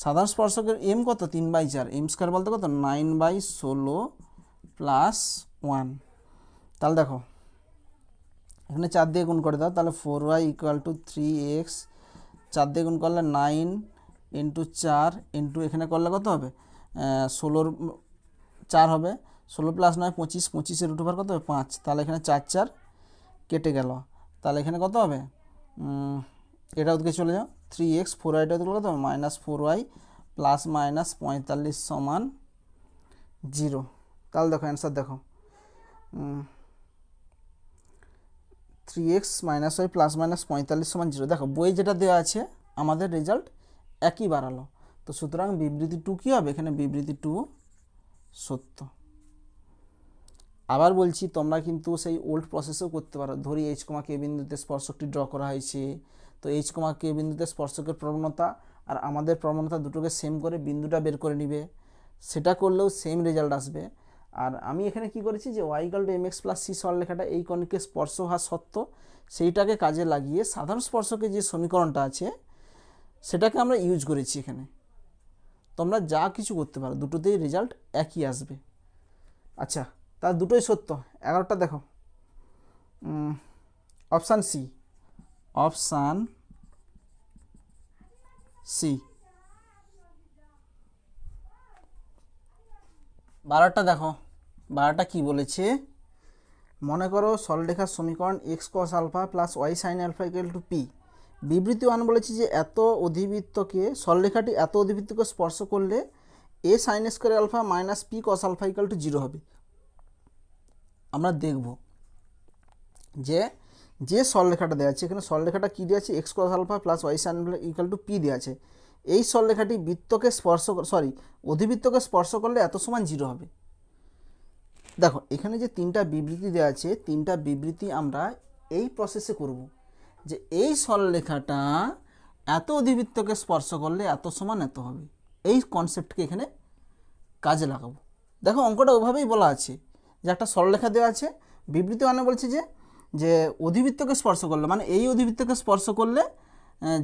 সাধারণ স্পর্শকের m কত 3/4, m স্কোয়ার বলতে কত 9/16 প্লাস 1। তাহলে দেখো এখানে 4 দিয়ে গুণ করে দাও, তাহলে 4y ইকুয়াল টু 3x, 4 দিয়ে গুণ করলে 9 ইন্টু 4 ইন্টু এখানে করলে কত হবে 16 4 হবে, 16 প্লাস 9 25, 25-এর √, কত হবে 5, তাহলে এখানে 4 কেটে গেল, তাহলে এখানে কত হবে এটা ওদিকে চলে যাও, 3x, 4yটা ওদিকে কত হবে -4y প্লাস মাইনাস 45 সমান 0। তাহলে দেখো অ্যান্সার দেখো 3x minus y plus minus 45 সমান 0। দেখো বই যেটা দেওয়া আছে আমাদের রেজাল্ট একই বাড়ালো, তো সুতরাং বিবৃতি 2 কী হবে, এখানে বিবৃতি 2 সত্য। আবার বলছি, তোমরা কিন্তু সেই ওল্ড প্রসেসও করতে পারো, ধরি h, k বিন্দুতে স্পর্শকটি ড্র করা হয়েছে, তো h, k বিন্দুতে স্পর্শকের প্রবণতা আর আমাদের প্রবণতা দুটোকে সেম করে বিন্দুটা বের করে নিবে, সেটা করলেও সেম রেজাল্ট আসবে। আর আমি এখানে কি করেছি যে y equal to m x plus c সরলরেখাটা এই কণিকে স্পর্শ হওয়া সত্ত্ব সেইটাকে কাজে লাগিয়ে সাধারণ স্পর্শকে যে সমীকরণটা আছে সেটাকে আমরা ইউজ করেছি এখানে। তোমরা যা কিছু করতে পারো, দুটোতেই রেজাল্ট একই আসবে। আচ্ছা, তার দুটোই সত্য। 11টা দেখো, অপশান সি, অপশান সি। 12টা দেখো, 12টা কি বলেছে, মনে করো সরলরেখার সমীকরণ x cos alpha plus y sine alpha equal to p. বিবৃতি 1 বলেছে যে এত অধিবৃত্তকে, সরলরেখাটি এত অধিবৃত্তকে স্পর্শ করলে a sine square alpha minus p cos alpha equal to 0 হবে। আমরা দেখব যে যে সরলরেখাটা দেওয়া আছে, এখানে সরলরেখাটা কী দেওয়া আছে, x cos alpha plus y sine alpha equal to p দেওয়া আছে। এই সরলরেখাটি বৃত্তকে স্পর্শ, অধিবৃত্তকে স্পর্শ করলে এত সমান 0 হবে। দেখো এখানে যে 3টা বিবৃতি দেওয়া আছে, 3টা বিবৃতি আমরা এই প্রসেসে করব যে এই সরলরেখাটা এত অধিবৃত্তকে স্পর্শ করলে এত সমান এত হবে, এই কনসেপ্টকে এখানে কাজে লাগাবো। দেখো অঙ্কটা ওভাবেই বলা আছে যে একটা সরলরেখা দেওয়া আছে, বিবৃতি মানে বলছে যে অধিবৃত্তকে স্পর্শ করলে, মানে এই অধিবৃত্তকে স্পর্শ করলে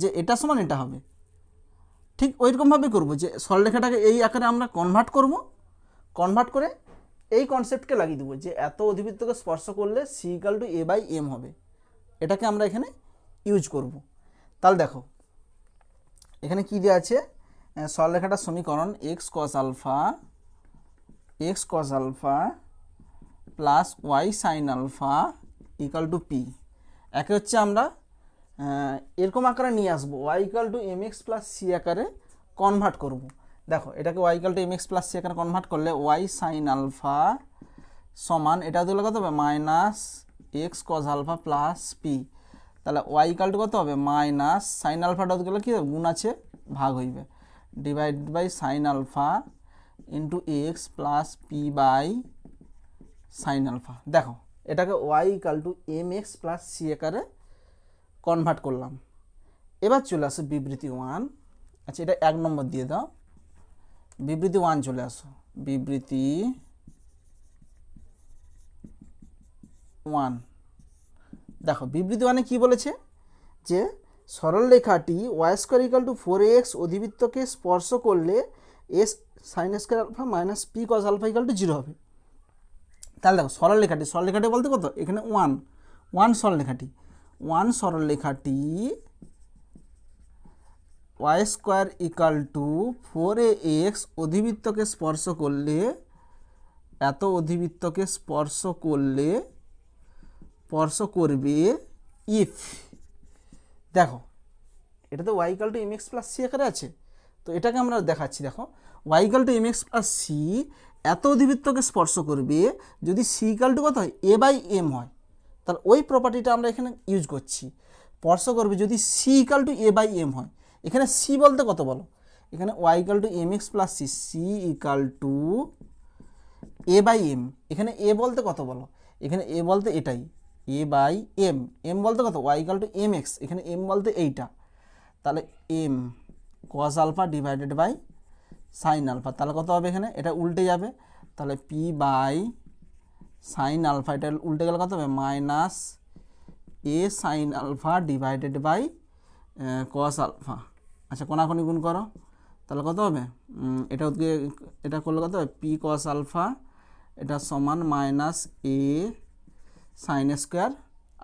যে এটা সমান এটা হবে। ঠিক ওইরকমভাবে করব যে সরলরেখাটাকে এই আকারে আমরা কনভার্ট করে এই কনসেপ্টকে লাগিয়ে দেবো যে এত অধিবৃত্তকে স্পর্শ করলে c equal to a by m হবে। এটাকে আমরা এখানে ইউজ করব। তাহলে দেখো এখানে কি দেওয়া আছে, সরলরেখাটার সমীকরণ x cos alpha plus y sine alpha equal to p. একে হচ্ছে আমরা এরকম আকারে নিয়ে আসবো, y equal to m x plus c আকারে কনভার্ট করব। দেখো এটাকে y equal to m x plus c আকারে কনভার্ট করলে ওয়াই সাইন আলফা সমান, এটা দিলে কত হবে, minus x cos alpha plus p. তাহলে ওয়াই ইকুয়াল টু কত হবে, মাইনাস সাইন আলফাটা গেলে কি গুণ আছে, ভাগ হইবে, divide by sine alpha into x plus p by sine alpha. দেখো এটাকে y equal to m x plus c আকারে কনভার্ট করলাম। এবার চলে আসো বিবৃতি 1। আচ্ছা এটা 1 নম্বর দিয়ে দাও, বিবৃতি 1 চলে আসো, বিবৃতি 1। দেখো বিবৃতি 1-এ কী বলেছে যে সরলরেখাটি y square equal to 4ax অধিবৃত্তকে স্পর্শ করলে s sine square alpha minus p cos alpha equal to 0 হবে। তাহলে দেখো সরলরেখাটি বলতে কত, এখানে 1 সরলরেখাটি y square equal to 4ax অধিবৃত্তকে স্পর্শ করলে, এত অধিবৃত্তকে স্পর্শ করবে ইফ, দেখো এটা তো y equal to m x plus c আকারে আছে, তো এটাকে আমরা দেখাচ্ছি। দেখো y equal to m x plus c এত অধিবৃত্তকে স্পর্শ করবে যদি সি ইকুয়াল টু কত হয়, এ বাই এম হয়। তাহলে ওই প্রপার্টিটা আমরা এখানে ইউজ করছি, স্পর্শ করবে যদি c equal to a by m হয়। এখানে সি বলতে কত বলো, এখানে y equal to m x plus c equal to a by m. এখানে এ বলতে কত বলো, এখানে এ বলতে এটাই, এ বাই এম বলতে কত, y equal to m x, এখানে এম বলতে এইটা, তাহলে m cos alpha divided by sine alpha. তাহলে কত হবে, এখানে এটা উল্টে যাবে, তাহলে পি বাই সাইন আলফা, এটা উল্টে গেলে কত হবে, minus a sine alpha divided by cos alpha. আচ্ছা কোনাকুনি গুণ করো, তাহলে কত হবে, এটা করলে কত হবে, পি কস আলফা এটা সমান minus a sine square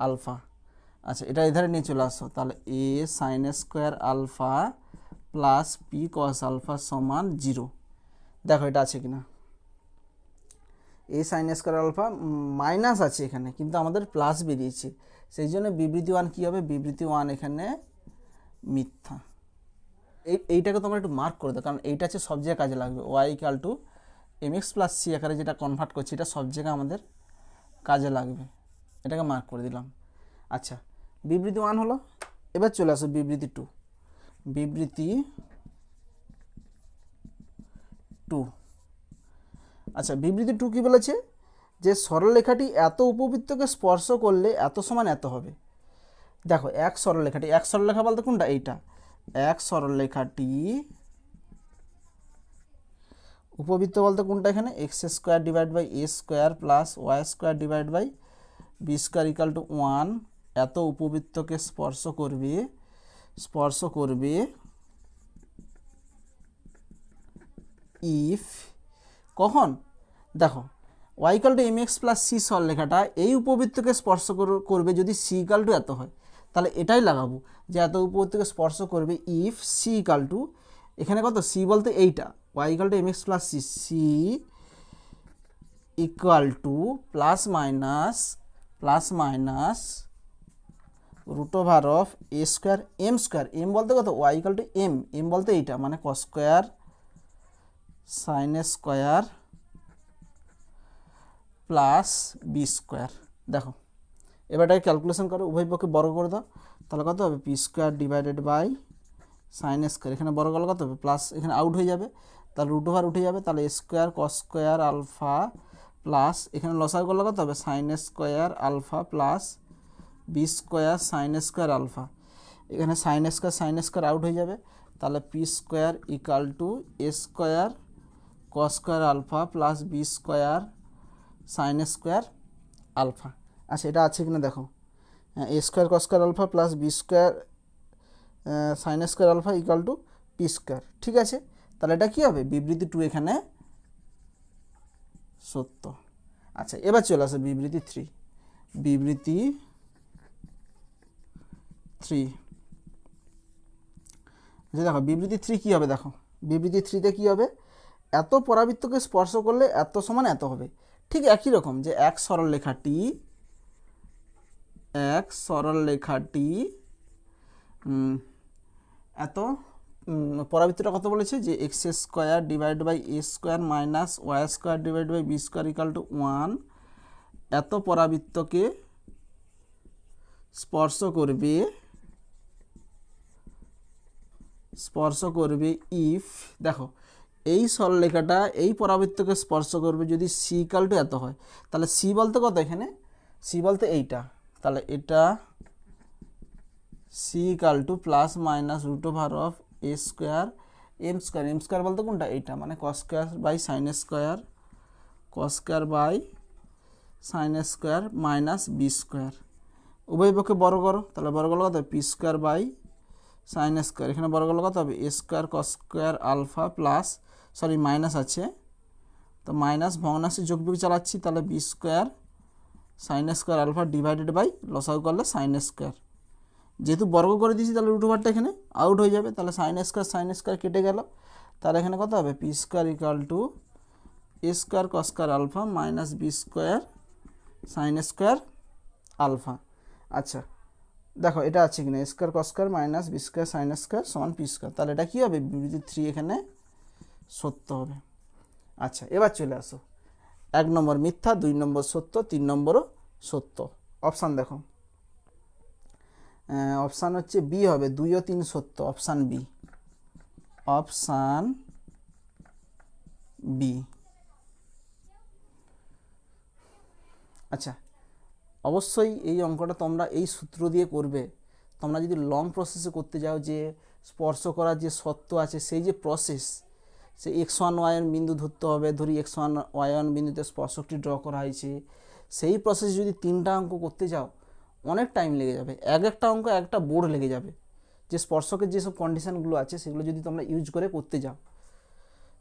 alpha. আচ্ছা এটা এধারে নিয়ে চলে আসো, তাহলে a sine square alpha plus p cos alpha সমান 0। দেখো এটা আছে কিনা, a sine square alpha minus আছে এখানে, কিন্তু আমাদের প্লাস বেরিয়েছে, সেই জন্য বিবৃতি 1 কী হবে, বিবৃতি 1 এখানে মিথ্যা। এইটাকে তোমরা একটু মার্ক করে দাও, কারণ এইটা হচ্ছে সব জায়গায় কাজে লাগবে। Y equal to m x plus c আকারে যেটা কনভার্ট করছি, এটা সব জায়গায় আমাদের কাজে লাগবে, এটাকে মার্ক করে দিলাম। আচ্ছা বিবৃতি 1 হলো, এবার চলে আসো বিবৃতি 2। বিবৃতি 2, আচ্ছা বিবৃতি 2 কী বলেছে, যে সরলরেখাটি এত উপবৃত্তকে স্পর্শ করলে এত সমান এত হবে। দেখো এক সরলরেখা বলতে কোনটা, এইটা, এক সরলরেখাটি উপবৃত্ত বলতে কোনটা এখানে x square divide by a square plus y square divide by b square equal to 1 এত উপবৃত্তকে স্পর্শ করবে ইফ কখন দেখো y equal to m x plus c সরলরেখাটা এই উপবৃত্তকে স্পর্শ করবে যদি সি ইকাল টু এত হয়, তাহলে এটাই লাগাবো যে এত উপবৃত্তকে স্পর্শ করবে ইফ সি ইকাল টু এখানে কত সি বলতে এইটা y equal to m x plus c c equal to plus minus root over of a square m বলতে কত y ইকাল টু এম বলতে এইটা মানে cos square sine square plus b square. দেখো এবারটাকে ক্যালকুলেশন করো, উভয় পক্ষে বর্গ করে দাও, তাহলে কত হবে p square divided by sine square, এখানে বর্গ করলে কত হবে প্লাস এখানে আউট হয়ে যাবে, তাহলে রুট ওভার উঠে যাবে, তাহলে square cos square alpha plus এখানে লসাগু করলে কত হবে sine square alpha plus b square sine square alpha, এখানে সাইন স্কোয়ার আউট হয়ে যাবে, তাহলে p square equal to a square cos square alpha plus b square sine square alpha. আচ্ছা এটা আছে কিনা দেখো, a square cos square alpha plus b square sine square alpha equal to p square, ঠিক আছে। তাহলে এটা কী হবে বিবৃতি 2 এখানে সত্য। আচ্ছা এবার চলে আসে বিবৃতি 3 যে দেখো বিবৃতি 3 কী হবে, দেখো বিবৃতি 3তে কী হবে এত পরাবৃত্তকে স্পর্শ করলে এত সমান এত হবে, ঠিক একই রকম যে এক সরলরেখাটি এত পরাবৃত্তটা কত বলেছে যে x square divide by a square minus y square divide by b square equal to 1 এত পরাবৃত্তকে স্পর্শ করবে ইফ দেখো এই সরলরেখাটা এই পরাবৃত্তকে স্পর্শ করবে যদি সি ইকাল টু এত হয়, তাহলে সি বলতে কত এখানে সি বলতে এইটা, তাহলে এটা c equal to plus minus root over of a square m square বলতে কোনটা এইটা মানে cos square by sine square minus b square, উভয় পক্ষে বর্গ করো, তাহলে বর্গ করলে কত হবে p square by sine square, এখানে বর্গ করলে কত হবে a square cos square alpha plus minus আছে তো মাইনাস ভগ্নাংশে যোগ বিয়োগ চালাচ্ছি, তাহলে b square sine square alpha divided by লসাগু করলে সাইন স্কোয়ার, যেহেতু বর্গ করে দিয়েছি তাহলে রুট ওভারটা এখানে আউট হয়ে যাবে, তাহলে সাইন স্কোয়ার কেটে গেল, তাহলে এখানে কত হবে p square equal to a square cos square alpha minus b square sine square alpha. আচ্ছা দেখো এটা আছে কিনা a square cos square minus b square sine square সমান পি স্কোয়ার, তাহলে এটা কী হবে বিবৃতি 3 এখানে সত্য হবে। আচ্ছা এবার চলে আসো 1 নম্বর মিথ্যা, 2 নম্বর সত্য, 3 নম্বরও সত্য। অপশান দেখো, অপশান হচ্ছে বি হবে 2 ও 3 সত্য, অপশান বি। আচ্ছা অবশ্যই এই অঙ্কটা তোমরা এই সূত্র দিয়ে করবে, তোমরা যদি লং প্রসেসে করতে যাও যে স্পর্শ করার যে সত্য আছে সেই যে প্রসেস, সে x1 y1 বিন্দু ধরতে হবে, ধরি x1 y1 বিন্দুতে স্পর্শকটি ড্র করা হয়েছে, সেই প্রসেস যদি 3টা অঙ্ক করতে যাও অনেক টাইম লেগে যাবে, একটা অঙ্ক একটা বোর্ড লেগে যাবে, যে স্পর্শকের যেসব কন্ডিশানগুলো আছে সেগুলো যদি তোমরা ইউজ করে করতে যাও।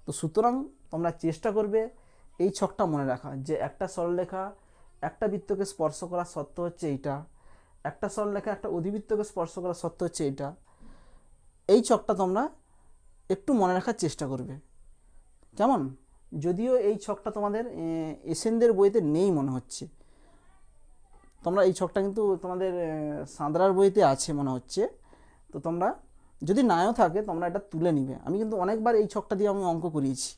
তো সুতরাং তোমরা চেষ্টা করবে এই ছকটা মনে রাখা যে একটা সরলরেখা একটা বৃত্তকে স্পর্শ করার শর্ত হচ্ছে এইটা, একটা সরলরেখা একটা অধিবৃত্তকে স্পর্শ করার শর্ত হচ্ছে এইটা, এই ছকটা তোমরা একটু মনে রাখার চেষ্টা করবে। যেমন যদিও এই ছকটা তোমাদের এসেনদের বইতে নেই মনে হচ্ছে, তোমরা এই ছকটা কিন্তু তোমাদের সাঁতরার বইতে আছে মনে হচ্ছে, তো তোমরা যদি নাও থাকে তোমরা এটা তুলে নিবে, আমি কিন্তু অনেকবার এই ছকটা দিয়ে আমি অঙ্ক করিয়েছি।